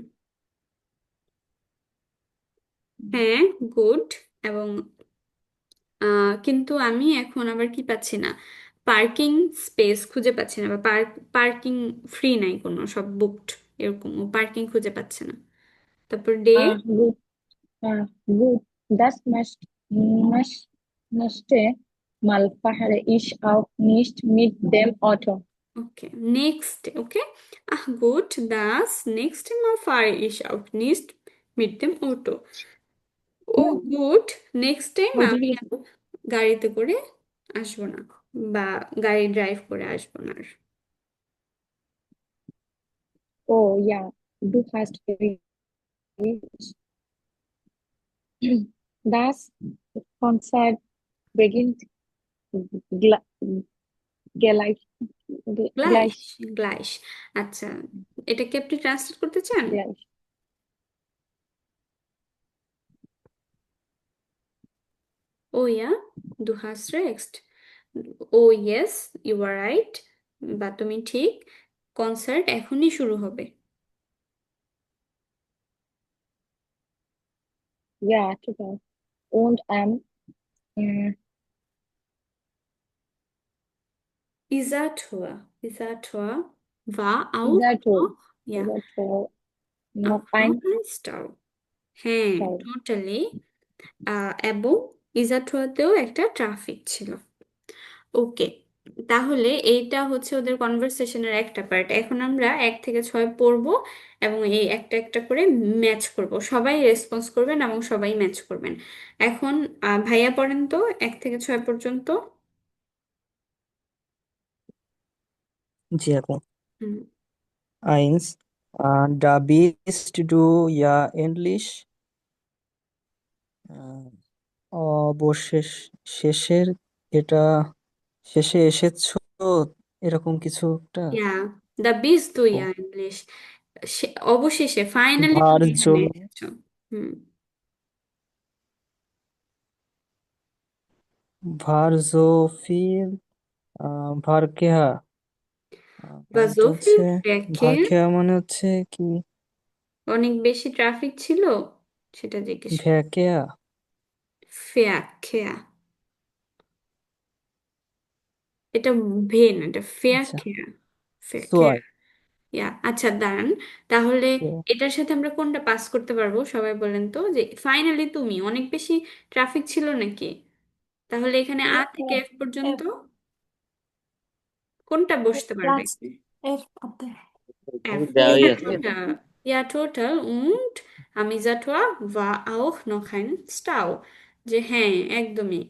হ্যাঁ, গুড। এবং কিন্তু আমি এখন আবার কি পাচ্ছি না, পার্কিং স্পেস খুঁজে পাচ্ছি না, বা পার্কিং ফ্রি নাই, কোনো সব বুকড, এরকম ও পার্কিং খুঁজে পাচ্ছে না। তারপর day Gut. Gut. Das nächste Mal fahre ich auch nicht mit dem Auto. Okay, next, okay, good, দাস নেক্সট Mal fahre ich auch nicht mit dem Auto. Oh good, next time What did আমি you আর গাড়িতে করে আসবো না, বা গাড়ি ড্রাইভ করে আসবো না আর। Oh ja, du hast recht. Das Konzert beginnt gl- gleich. গ্লাইশ, Gleich. গ্লাইশ। আচ্ছা, এটা কি আপনি ট্রান্সলেট করতে চান? Gleich. ও ইয়া, দু হাস রেক্সট। ও ইয়েস, ইউ আর রাইট, বা তুমি ঠিক, কনসার্ট এখনই শুরু হবে। Ja, total. Und äh, Isator war auch dieser Tour, noch, ja, dieser Tour noch auch noch ein ein Stau। হ্যাঁ, Stau. টোটালি। এবং ইজাটুয়াতেও একটা ট্রাফিক ছিল। ওকে, তাহলে এইটা হচ্ছে ওদের কনভারসেশনের একটা পার্ট। এখন আমরা 1 থেকে 6 পড়বো এবং এই একটা একটা করে ম্যাচ করব, সবাই রেসপন্স করবেন এবং সবাই ম্যাচ করবেন। এখন ভাইয়া পড়েন তো 1 থেকে 6 পর্যন্ত। জি আপু। হুম, Eins. Da bist du ja endlich. অবশেষ শেষের এটা শেষে এসেছো, এরকম কিছু একটা। ইয়া, দ্য বিস টু ও, ইয়া ইংলিশ, অবশেষে ফাইনালি তুমি ভার্জ এখানে এসেছো। হুম, ভার্জোফিল ভারকেহা। পয়েন্টটা বাজোফিল হচ্ছে ফ্রেকেল, ভারকেহা মানে হচ্ছে কি? অনেক বেশি ট্রাফিক ছিল সেটা জিজ্ঞেস। ভ্যাকেয়া। ফেয়া খেয়া, এটা ভেন, এটা ফেয়া আচ্ছা, খেয়া, খেয়া। সোয়াই। ইয়া, আচ্ছা দাঁড়ান, তাহলে এটার সাথে আমরা কোনটা পাস করতে পারবো সবাই বলেন তো, যে ফাইনালি তুমি অনেক বেশি ট্রাফিক ছিল নাকি? তাহলে এখানে আ থেকে এফ পর্যন্ত কোনটা বসতে পারবে? প্লাস এফ পাতে F. দেওয়াই Ja, আছে। total. Ja, total. Und Amisator war auch noch ein Stau. যে হ্যাঁ, একদমই,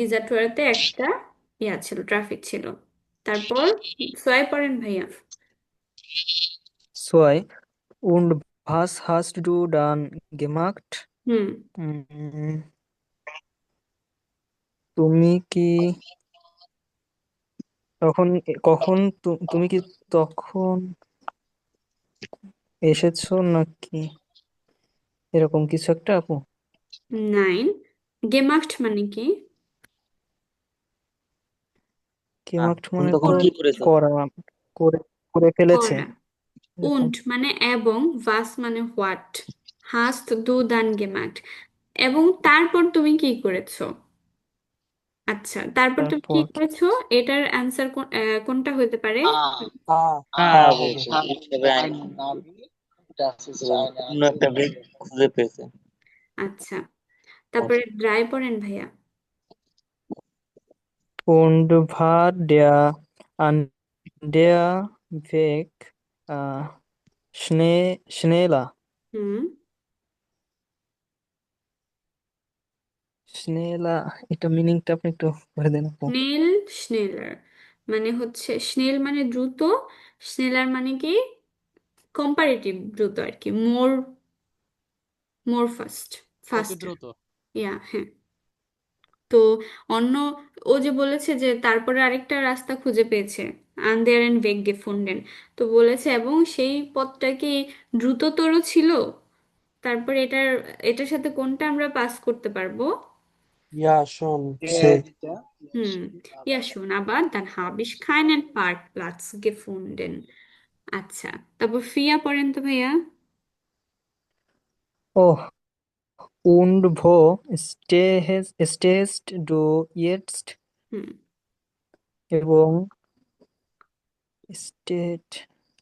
ইজাটুয়াতে একটা ছিল, ট্রাফিক ছিল। তারপর সোয়াই পড়েন ভাইয়া। সোয়াই। Und was hast du dann gemacht? হুম, উম, তুমি কি কখন তুমি কি তখন এসেছো নাকি, এরকম কিছু একটা আপু। 9 গেমাক্ট মানে কি? কেমাক্ট তুমি মানে তখন তো কি করেছো? করা, করে করে ফেলেছে করা। এরকম। উন্ট মানে এবং, ভাস মানে হোয়াট, হাস্ট দু দান গেমাক্ট, এবং তারপর তুমি কি করেছো? আচ্ছা, তারপর তুমি কি তারপর করেছো? এটার অ্যান্সার কোনটা হতে পারে? আ হ্যাঁ আ হবে, হবে। ich habe Eine Navi, das ist তো eine অন্য একটা বেগ খুঁজে পেয়েছে। আচ্ছা, তারপরে ড্রাই পড়েন ভাইয়া। Und war an der Weg äh, schneller? Hmm, schneller, এটা মিনিংটা আপনি একটু করে দেন আপু। স্নেল, স্নেলার মানে হচ্ছে, স্নেল মানে দ্রুত, স্নেলার মানে কি কম্পারেটিভ দ্রুত আর কি, মোর, মোর ফাস্ট, অতি ফাস্টার। দ্রুত। ইয়া, হ্যাঁ। তো অন্য, ও যে বলেছে যে তারপরে আরেকটা রাস্তা খুঁজে পেয়েছে, আন্দেরেন বেগ গেফুন্ডেন। তো বলেছে এবং সেই পথটা কি দ্রুততর ছিল। তারপর এটার সাথে কোনটা আমরা পাস করতে পারবো? Ja, schon. C. যেটা হুম, ইয়া শুন আবার dann habe ich keinen Parkplatz gefunden। আচ্ছা, তারপর ফিয়া পড়েন তো ভাইয়া। Oh, und wo stehst du jetzt? হুম, এবং স্টেট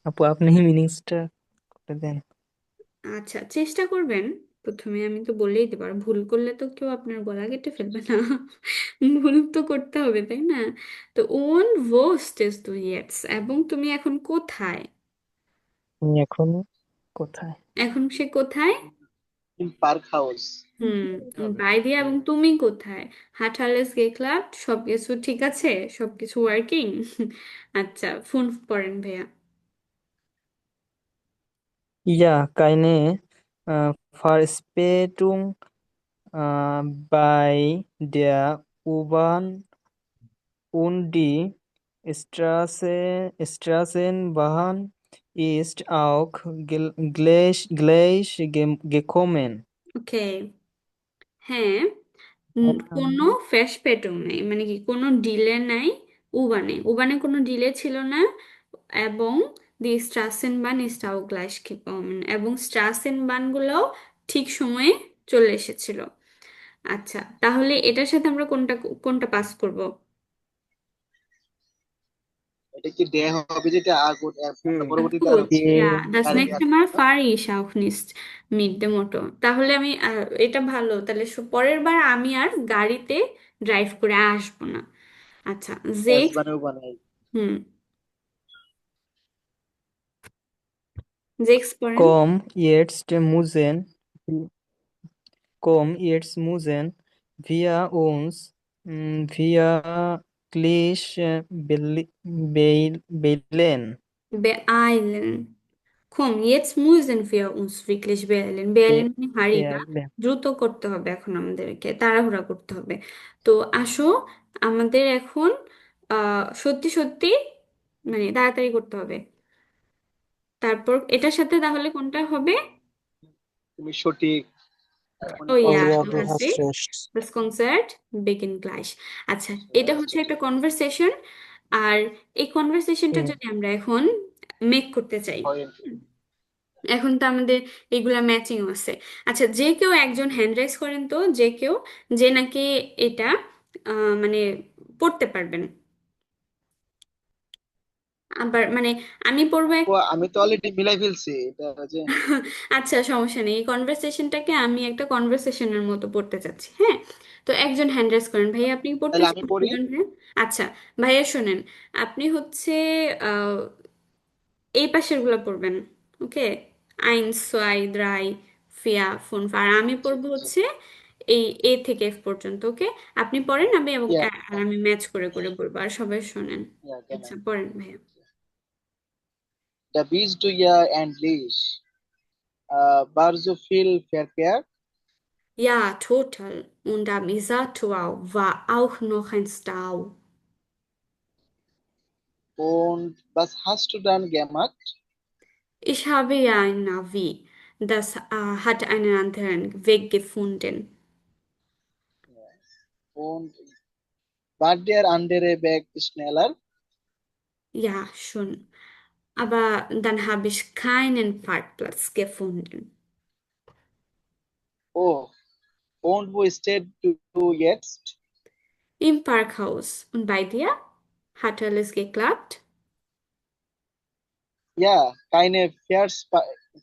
আপু আপনি মিনিংসটা করে দেন। আচ্ছা চেষ্টা করবেন। প্রথমে আমি তো বললেই দিতে পারবো, ভুল করলে তো কেউ আপনার গলা কেটে ফেলবে না। ভুল তো করতে হবে তাই না? তো on wo stehst du jetzt, এবং তুমি এখন কোথায়? তুমি এখন কোথায়? এখন সে কোথায়? ইন পার্ক হাউস হুম, এটা হবে। বাই দিয়া এবং তুমি কোথায়? হাঁটালেস গেকলাট, সবকিছু ঠিক আছে, সবকিছু ওয়ার্কিং। আচ্ছা, ফোন পড়েন ভাইয়া। Ja, keine Verspätung bei der U-Bahn und die Straßenbahn ist auch gleich gekommen. ওকে, হ্যাঁ, কোনো ফ্যাসপেটং নেই, মানে কি কোনো ডিলে নাই। উবানে উবানে কোনো ডিলে ছিল না। এবং দি স্ট্রাসেন বান ইস্টাও গ্লাস এবং স্ট্রাসেন বানগুলোও ঠিক সময়ে চলে এসেছিল। আচ্ছা, তাহলে এটার সাথে আমরা কোনটা কোনটা পাস করব? এটা কি ডে হবে, যেটা আগুন আমরা পরবর্তীতে আর Gut, হচ্ছে ja, das গাড়িতে nächste আসবো Mal না। fahre ich auch nicht mit dem Auto। তাহলে আমি এটা ভালো, তাহলে পরের বার আমি আর গাড়িতে ড্রাইভ করে আসবো না। আচ্ছা, এস জেক্স। বানাও বানাই। হুম, জেক্স পড়েন। Komm, jetzt müssen wir uns wirklich beeilen. beeilen। komm, jetzt müssen wir uns wirklich beeilen। beeilen মানে হারিবা, Beeilen. দ্রুত করতে হবে এখন আমাদেরকে, তাড়াহুড়া করতে হবে। তো আসো, আমাদের এখন সত্যি সত্যি মানে তাড়াতাড়ি করতে হবে। তারপর এটার সাথে তাহলে কোনটা হবে? তুমি সঠিক, এখনই ও পাস ইয়া, Oh ja, du du করবে। hast hast recht, recht. das Konzert beginnt gleich। আচ্ছা, এটা হচ্ছে একটা কনভারসেশন। আর এই কনভারসেশনটা Okay. যদি আমরা এখন মেক করতে চাই, হয় এখন তো আমাদের এগুলা ম্যাচিং আছে। আচ্ছা, যে কেউ একজন হ্যান্ড রাইজ করেন তো, যে কেউ, যে নাকি এটা মানে পড়তে পারবেন। আবার মানে আমি পড়বো আপু, আমি তো অলরেডি মিলাই ফেলছি এটা যে। আচ্ছা, সমস্যা নেই, এই কনভারসেশনটাকে আমি একটা কনভারসেশনের মতো পড়তে চাচ্ছি, হ্যাঁ। তো একজন হ্যান্ড রাইজ করেন, ভাইয়া আপনি কি পড়তে তাহলে আমি চান? পড়ি। বলবেন ভাইয়া। আচ্ছা, ভাইয়া শোনেন, আপনি হচ্ছে আহ, এই পাশের গুলা পড়বেন। ওকে, আইনস ছয় দ্রাই ফিয়া ফোন আর আমি পড়বো হচ্ছে এই এ থেকে এফ পর্যন্ত। ওকে, আপনি পড়েন, আমি এবং ইয়া আর আমি ম্যাচ করে করে বলবো, আর সবাই শোনেন। ইয়া কেন আচ্ছা, পড়েন ভাইয়া। Da bist du ja endlich. War so viel Verkehr Ja, total. Und am Isartor war auch noch ein Stau। und was hast du dann gemacht? Ich habe ja ein Navi, das hat einen anderen Weg gefunden। Und war der andere Weg schneller? Ja, schon. Aber dann habe ich keinen Parkplatz gefunden Oh, und wo stehst du jetzt? im Parkhaus. Und bei dir? Hat alles geklappt? Ja, keine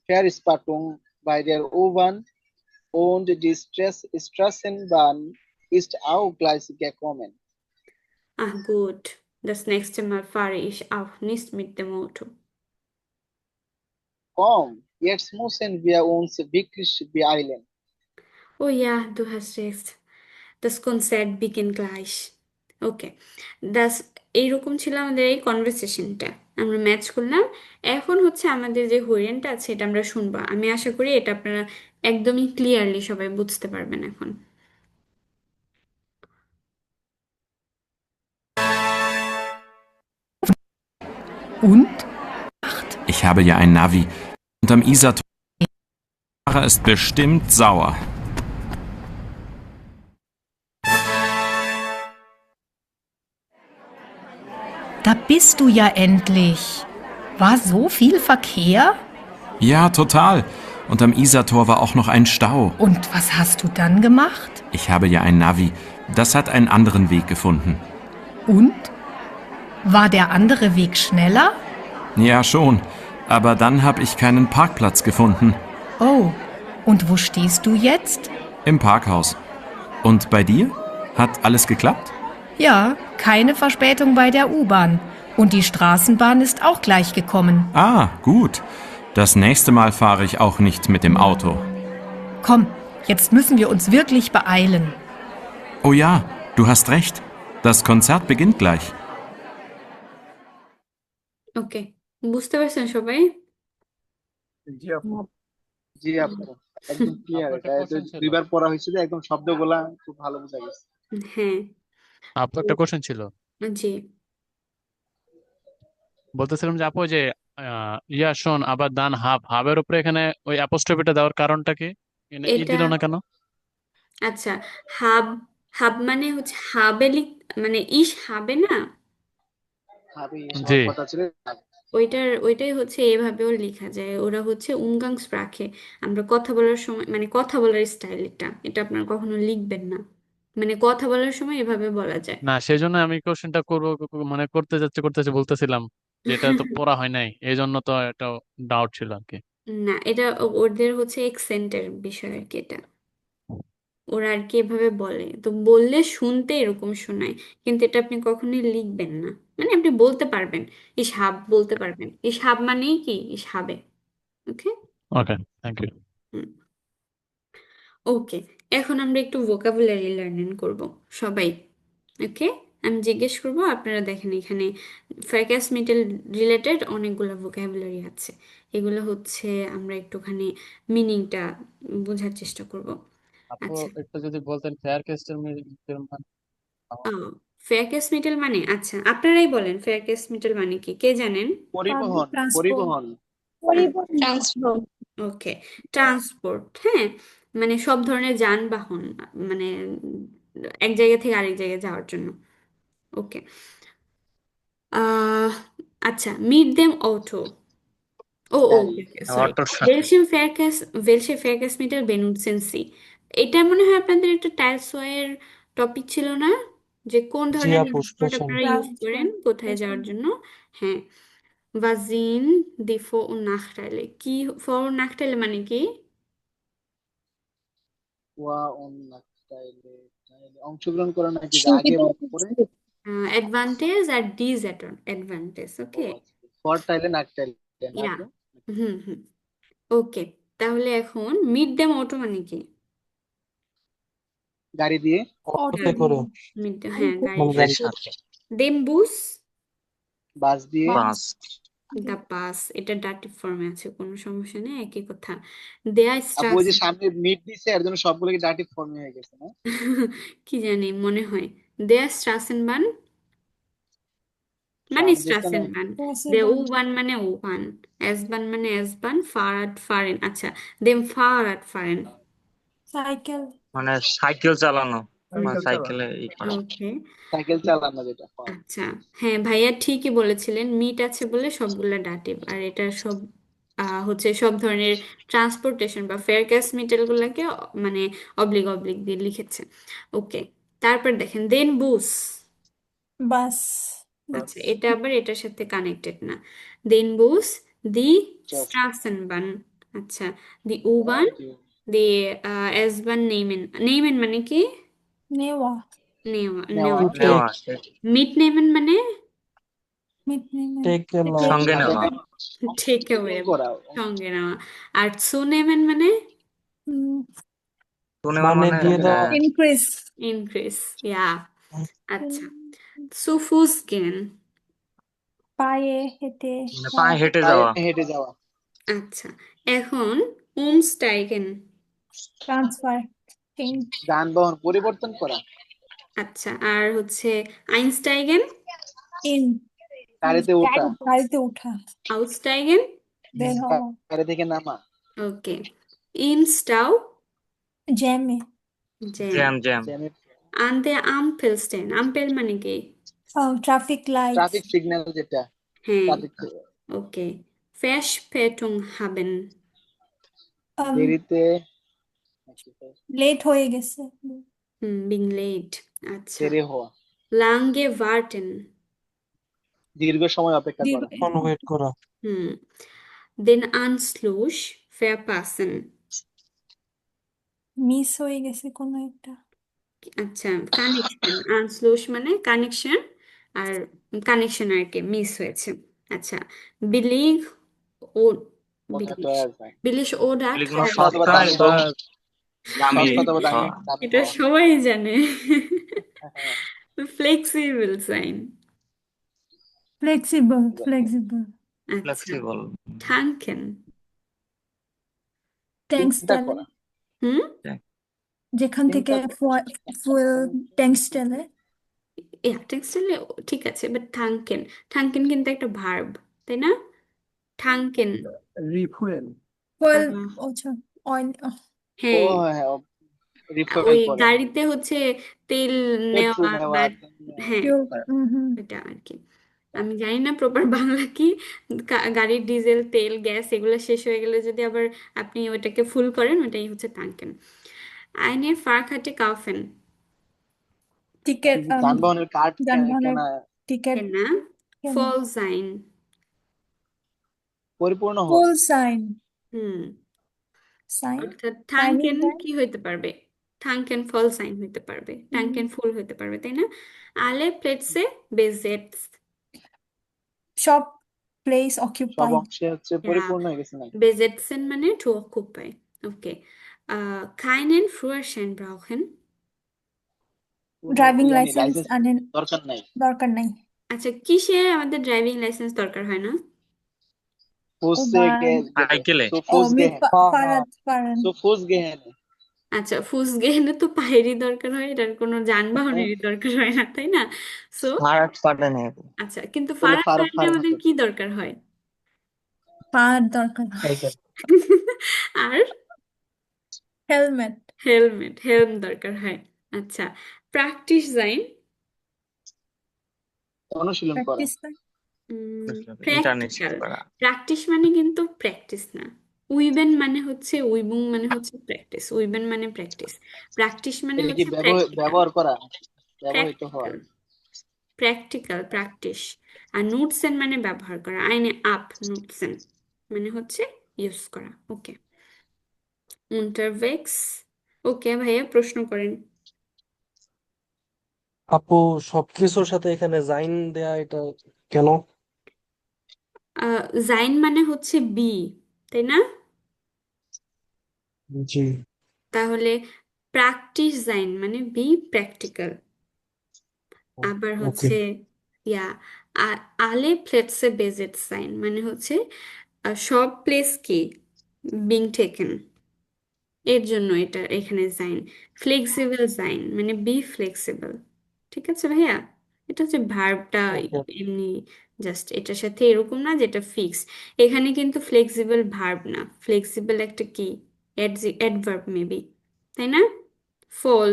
Verspätung bei der U-Bahn und die Straßenbahn ist auch gleich gekommen. Ach gut, das nächste Mal fahre ich auch nicht mit dem Auto। Komm, jetzt müssen wir uns wirklich beeilen. Oh ja, du hast recht, das Konzert beginnt gleich। ওকে, দাস এইরকম ছিল আমাদের এই কনভারসেশনটা, আমরা match করলাম। এখন হচ্ছে আমাদের যে হোয়েনটা আছে এটা আমরা শুনবো। আমি আশা করি এটা আপনারা একদমই ক্লিয়ারলি সবাই বুঝতে পারবেন এখন। Und? Ich habe ja ein Navi. Und am Isartor ist bestimmt sauer. Da bist du ja endlich. War so viel Verkehr? Ja, total. Und am Isartor war auch noch ein Stau. Und was hast du dann gemacht? Ich habe ja ein Navi. Das hat einen anderen Weg gefunden. Und? War der andere Weg schneller? Ja, schon. Aber dann habe ich keinen Parkplatz gefunden. Oh, und wo stehst du jetzt? Im Parkhaus. Und bei dir? Hat alles geklappt? Ja, keine Verspätung bei der U-Bahn. Und die Straßenbahn ist auch gleich gekommen. Ah, gut. Das nächste Mal fahre ich auch nicht mit dem Auto. Komm, jetzt müssen wir uns wirklich beeilen. Oh ja, du hast recht. Das Konzert beginnt gleich. ওকে, বুঝতে পারছেন সবাই? জি আপু। জি আপু, একদম clear. আপু, একটা এটা question ছিল। দুইবার পড়া হয়েছে যে একদম শব্দগুলা খুব ভালো বোঝা গেছে। হ্যাঁ, আপু, একটা কোশ্চেন ছিল। জি। বলতেছিলাম যে আপু, যে ইয়া শোন আবার দান হাব, হাবের উপরে এখানে ওই অ্যাপোস্ট্রফিটা দেওয়ার কারণটা কি? ই এটা দিল না কেন? আচ্ছা, হাব হাব মানে হচ্ছে হাবে মানে ইস হাবে না, ভাবি জি। আমার কথা ছিল। ওইটাই হচ্ছে এভাবেও লেখা যায়। ওরা হচ্ছে উমগাংসপ্রাখে, আমরা কথা বলার সময় মানে কথা বলার স্টাইল, এটা আপনারা কখনো লিখবেন না, মানে কথা বলার সময় এভাবে বলা যায়। না, সেই জন্য আমি কোশ্চেনটা মানে করতে যাচ্ছে বলতেছিলাম যে এটা তো পড়া হয় নাই, এই জন্য তো একটা ডাউট ছিল আর কি। না, এটা ওদের হচ্ছে এক্সেন্টের বিষয় আর কি, এটা ওরা আর কি এভাবে বলে, তো বললে শুনতে এরকম শোনায়, কিন্তু এটা আপনি কখনোই লিখবেন না। মানে আপনি বলতে পারবেন, ইসহাব বলতে পারবেন, ইসহাব মানেই কি ইসহাবে। ওকে, ওকে, থ্যাংক ইউ। ওকে, এখন আমরা একটু ভোকাবুলারি লার্নিং করব সবাই। ওকে, আমি জিজ্ঞেস করব, আপনারা দেখেন এখানে ফ্র্যাকাস মিডল রিলেটেড অনেকগুলো ভোকাবুলারি আছে। এগুলো হচ্ছে আমরা একটুখানি মিনিংটা বোঝার চেষ্টা করব। আপু, আচ্ছা, একটু যদি বলতেন ফেয়ার কেসের ফ্র্যাকাস মিডল মানে, আচ্ছা আপনারাই বলেন ফ্র্যাকাস মিডল মানে কি, কে জানেন? পরিবহন, ট্রান্সপোর্ট পরিবহন। ট্রান্সফর্ম। ওকে, ট্রান্সপোর্ট, হ্যাঁ, মানে সব ধরনের যানবাহন, মানে এক জায়গা থেকে আরেক জায়গায় যাওয়ার জন্য। ওকে, আহ আচ্ছা, মিট দেম অটো, গাড়ি। Sorry, welche Verkehrsmittel benutzen Sie? এটা মনে হয় আপনাদের একটা টাইলসওয়ের টপিক ছিল না, যে কোন জি ধরনের আপু, ট্রান্সপোর্ট স্টেশন। আপনারা ইউজ করেন কোথায় যাওয়ার জন্য। হ্যাঁ, was sind die Vor- und Nachteile? কি ফর ও নাকটাইলে মানে কি? ওয়া অন্য স্টাইলে অংশগ্রহণ করা নাকি, যে আগে সুবিধা এবং পরে। অ্যাডভান্টেজ আর ডিসঅ্যাডভান্টেজ। ও ওকে, আচ্ছা, ফর টাইলে নাক টাইলে না ইয়া, আপু? হুম, ওকে, তাহলে এখন মিড দেম অটো মানে কি? গাড়ি দিয়ে। অটোতে করে, হ্যাঁ, গাড়ি। মানে গাড়ি। দেম বুস, বাস দিয়ে। বাস। দা পাস, এটা ডাটিভ ফর্মে আছে, কোনো সমস্যা নেই, একই কথা। দেয়া আপু ওই যে স্ট্রাস, সামনে মিট দিছে এর জন্য সবগুলো কি ডাটিভ ফর্মে হয়ে গেছে না? কি জানি, মনে হয় দেয়া স্ট্রাসেনবান মানে সামনে স্ট্রাসেনবান, দে উ বান মানে ও বান, এস বান মানে এস বান, ফারাদ ফারেন। আচ্ছা, দেম ফারাদ ফারেন, সাইকেল। মানে সাইকেল চালানো, মানে সাইকেল চালানো। সাইকেলে ই করা। ওকে, সাইকেল চালানো যেটা। আচ্ছা, হ্যাঁ ভাইয়া ঠিকই বলেছিলেন, মিট আছে বলে সবগুলা ডাটিভ, আর এটা সব হচ্ছে সব ধরনের ট্রান্সপোর্টেশন বা ফেয়ারক্যাশ মিটারগুলোকে মানে অবলিক অবলিক দিয়ে লিখেছে। ওকে, তারপর দেখেন দেন বুস, বাস। আচ্ছা এটা আবার এটার সাথে কানেক্টেড না। দেন বুস দি স্ট্রাসেনবান, আচ্ছা দি উবান, দি এসবান নেইমেন। নেইমেন মানে কি? নেওয়া। নেওয়া, নেওয়া। নেওয়া, ঠিক। নেওয়া, মিট নেইমেন মানে টেক সঙ্গে নেওয়া। টেক অ্যাওয়ে, অংশগ্রহণ করা। সঙ্গে নেওয়া। আর সুনেমেন মানে তো নেওয়া মানে মানে দিয়ে দেওয়া। ইনক্রিজ। ইনক্রিজ, ইয়া। আচ্ছা, সুফুস গেন, পায়ে হেঁটে। মানে পায়ে হেঁটে পায়ে যাওয়া। হেঁটে যাওয়া। আচ্ছা, এখন উমস্টাইগেন, ট্রান্সফার। যানবাহন পরিবর্তন করা। আচ্ছা, আর হচ্ছে আইনস্টাইগেন, ইন। গাড়িতে ওঠা, গাড়িতে ওঠা, aussteigen, বের হওয়া, গাড়ি থেকে নামা, okay. Im Stau, জ্যামে, Jam. জ্যাম জ্যামে, An der Ampel stehen, Ampel মানে কি? ট্রাফিক লাইটস, ট্রাফিক সিগন্যাল যেটা, হ্যাঁ, ট্রাফিক okay. Verspätung haben, দেরিতে, লেট হয়ে গেছে, being late, আচ্ছা। দেরি হওয়া, Lange warten, দীর্ঘ সময় অপেক্ষা দীর্ঘ করা, অন ওয়েট করা, den Anschluss verpassen, মিস হয়ে গেছে কোনো একটা, আচ্ছা। কানেকশন, আনস্লুশ মানে কানেকশন, আর কানেকশন আর কি মিস হয়েছে, আচ্ছা। বিলিভ ও অথবা বিলিশ তৈরি যায়, বিলিশ ও ডাট সস্তা অথবা সস্তায় দামি বা হওয়া, দামি সস্তা অথবা দামি হওয়া, দামি এটা হওয়া, সবাই জানে। হ্যাঁ, ফ্লেক্সিবল সাইন, ফ্লেক্সিবল, আচ্ছা। ফ্লেক্সিবল, থাঙ্কেন, ট্যাঙ্কস চিন্তা টেলে, করা, হুম, যেখান থেকে চিন্তা করা, ফুয়েল ট্যাঙ্কস টেলে, টেক্সটাইলে ঠিক আছে, বাট থাঙ্কেন, থাঙ্কেন কিন্তু একটা ভার্ব, তাই না? থাঙ্কেন, রিফুয়েল, ফুয়েল, আহ, আচ্ছা, অয়েল, ও হ্যাঁ, হ্যাঁ, রিফুয়েল ওই করা, গাড়িতে হচ্ছে তেল পেট্রোল নেওয়া নেওয়া, বা হ্যাঁ, ফিউল, হুম, এটা আর কি। আমি জানি না প্রপার বাংলা কি। গাড়ির ডিজেল তেল গ্যাস এগুলো শেষ হয়ে গেলে যদি আবার আপনি ওটাকে ফুল করেন, ওটাই হচ্ছে টাঙ্কেন। আইনে ফারখাটে কাউফেন, টিকেট, যানবাহনের কার্ড যানবাহনের কেনা, টিকেট কেনা। কেনা, ফল সাইন, পরিপূর্ণ হওয়া, ফুল সাইন, হুম, সাইন, অর্থাৎ সাইনিং থাঙ্কেন টাইম, কি হইতে পারবে? থাঙ্কেন ফল সাইন হইতে পারবে, টাঙ্কেন ফুল হইতে পারবে, তাই না? আলে প্লেটসে বেজেটস, সব প্লেস সব অকিউপাইড, অংশে হচ্ছে পরিপূর্ণ হয়ে গেছে না, besetzen মানে to occupy. Okay. Keinen Führerschein brauchen. কোনো ড্রাইভিং লাইসেন্স লাইসেন্স আনেন, দরকার নাই, দরকার নাই, আচ্ছা, কিসে আমাদের ড্রাইভিং লাইসেন্স দরকার হয় না? ফুসে ওবার, গেহে, সাইকেলে, সো ও ফুস মিট গেহেন, পারাত পারেন, সো ফুস গেহেন, আচ্ছা, ফুস গেলে তো পায়েরই দরকার হয়, এটার কোনো যানবাহনেরই দরকার হয় না, তাই না? সো ফারাক পারে না, আচ্ছা, কিন্তু তাহলে ফারাক আমাদের ফার্মাসি, কি দরকার হয়? পার দরকার, সাইকেল, আর হেলমেট, হেলম দরকার হয়। আচ্ছা, প্র্যাকটিস যাইন, অনুশীলন করা, প্র্যাকটিস, ইন্টার্নশিপ প্র্যাকটিক্যাল। করা, প্র্যাকটিস মানে কিন্তু প্র্যাকটিস না। উইবেন মানে হচ্ছে উইবুং মানে হচ্ছে প্র্যাকটিস, উইবেন মানে প্র্যাকটিস, প্র্যাকটিস মানে এটা কি হচ্ছে প্র্যাকটিক্যাল, ব্যবহার করা, ব্যবহৃত হওয়া, প্র্যাকটিক্যাল, প্র্যাকটিস। আর নুটসেন মানে ব্যবহার করা, আইনে আপ নুটসেন মানে হচ্ছে ইউজ করা। ওকে, unterwegs। ওকে ভাইয়া, প্রশ্ন করেন। আপু সবকিছুর সাথে এখানে জাইন দেয়া, এটা কেন? জাইন মানে হচ্ছে বি, তাই না? জি, তাহলে প্র্যাকটিস জাইন মানে বি প্র্যাকটিক্যাল। আবার ওকে, হচ্ছে ইয়া আলে প্লেটসে বেজেট সাইন মানে হচ্ছে সব প্লেস কি বিং টেকেন, এর জন্য এটা এখানে সাইন। ফ্লেক্সিবল সাইন মানে বি ফ্লেক্সিবল। ঠিক আছে ভাইয়া, এটা হচ্ছে ভার্বটা ওকে, এমনি, জাস্ট এটার সাথে এরকম না যেটা ফিক্স। এখানে কিন্তু ফ্লেক্সিবল ভার্ব না, ফ্লেক্সিবল একটা কি অ্যাডভার্ব মেবি, তাই না? ফল,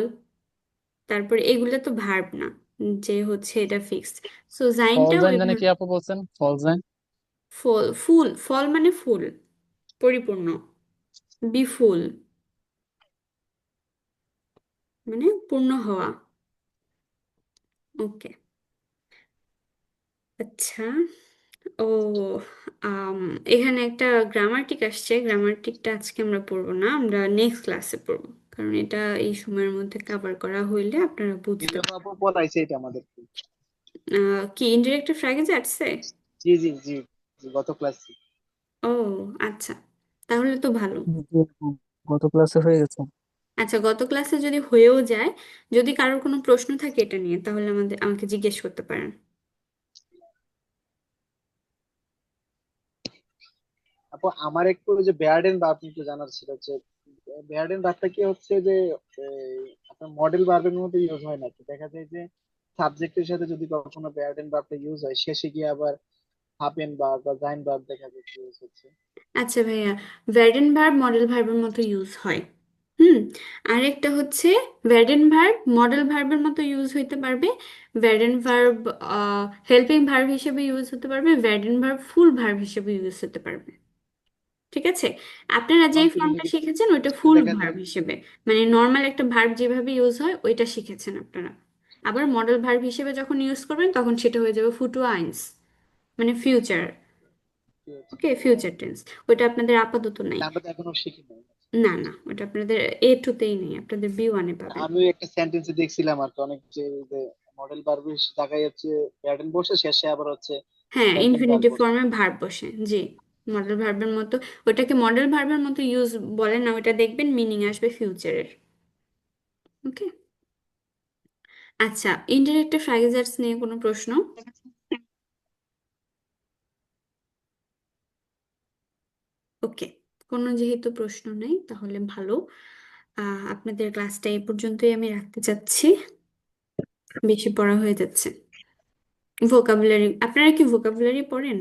তারপরে এগুলো তো ভার্ব না যে হচ্ছে এটা ফিক্সড। সো জাইনটা ফলজাইন জানে ওইভাবে কি আপু বলছেন? ফলজাইন ফল মানে ফুল, পরিপূর্ণ, বিফুল মানে পূর্ণ হওয়া। ওকে, আচ্ছা। ও, আম, এখানে একটা গ্রামাটিক আসছে, গ্রামাটিকটা আজকে আমরা পড়বো না, আমরা নেক্সট ক্লাসে পড়বো, কারণ এটা এই সময়ের মধ্যে কভার করা হইলে আপনারা বুঝতে এটা আপু পড়াইছে এটা আমাদেরকে, কি ইনডিরেক্ট ফ্রেজে আসছে। জি জি জি জি, গত ক্লাসে, ও আচ্ছা, তাহলে তো ভালো। জি আপু, গত ক্লাসে হয়ে গেছে। আচ্ছা, গত ক্লাসে যদি হয়েও যায়, যদি কারোর কোনো প্রশ্ন থাকে এটা নিয়ে, তাহলে আমাকে জিজ্ঞেস করতে পারেন। আপু আমার একটু ওই যে বেয়ার্ডেন ভার্ব একটু জানার ছিল, যে বেয়ার্ডেন ভার্বটা কি হচ্ছে যে আপনার মডেল ভার্বের মধ্যে ইউজ হয় নাকি, দেখা যায় যে সাবজেক্টের সাথে যদি কখনো ব্যাড ভার্বটা ইউজ হয়, শেষে গিয়ে আবার হাফেন ভার্ব বা জাইন ভার্ব দেখা যাচ্ছে ইউজ হচ্ছে। আচ্ছা ভাইয়া, ভ্যারেন্ট ভার্ব মডেল ভার্বের মতো ইউজ হয়। হুম। আরেকটা হচ্ছে ভ্যারেন্ট ভার্ব মডেল ভার্বের মতো ইউজ হইতে পারবে, ভ্যারেন্ট ভার্ব হেল্পিং ভার্ব হিসেবে ইউজ হতে পারবে, ভ্যারেন্ট ভার্ব ফুল ভার্ব হিসেবে ইউজ হতে পারবে। ঠিক আছে, আপনারা যেই ফর্মটা কনফিডেন্টলি শিখেছেন ওইটা ফুল দেখা ভার্ব যায়। হিসেবে, মানে নর্মাল একটা ভার্ব যেভাবে ইউজ হয় ওইটা শিখেছেন আপনারা। আবার মডেল ভার্ব হিসেবে যখন ইউজ করবেন তখন সেটা হয়ে যাবে ফুটু আইনস, মানে ফিউচার। ওকে, ফিউচার টেন্স। ওইটা আপনাদের আপাতত নাই। আমরা তো এখনো শিখি নাই। না না, ওটা আপনাদের A2-তেই নেই, আপনাদের B1-এ পাবেন। আমি একটা সেন্টেন্সে দেখছিলাম আর কি, অনেক যে মডেল ভার্বের জায়গায় হচ্ছে প্যাটার্ন বসে, শেষে আবার হচ্ছে হ্যাঁ, হেল্পিং ভার্ব ইনফিনিটিভ বসে। ফর্মে ভার্ব বসে, জি। মডেল ভার্বের মতো, ওটাকে মডেল ভার্বের মতো ইউজ বলে না, ওটা দেখবেন মিনিং আসবে ফিউচারের। ওকে। আচ্ছা, ইনডিরেক্ট ফ্রেজার্স নিয়ে কোনো প্রশ্ন? ওকে, কোনো যেহেতু প্রশ্ন নেই তাহলে ভালো। আপনাদের ক্লাসটা এই পর্যন্তই আমি রাখতে চাচ্ছি, বেশি পড়া হয়ে যাচ্ছে। ভোকাবুলারি, আপনারা কি ভোকাবুলারি পড়েন?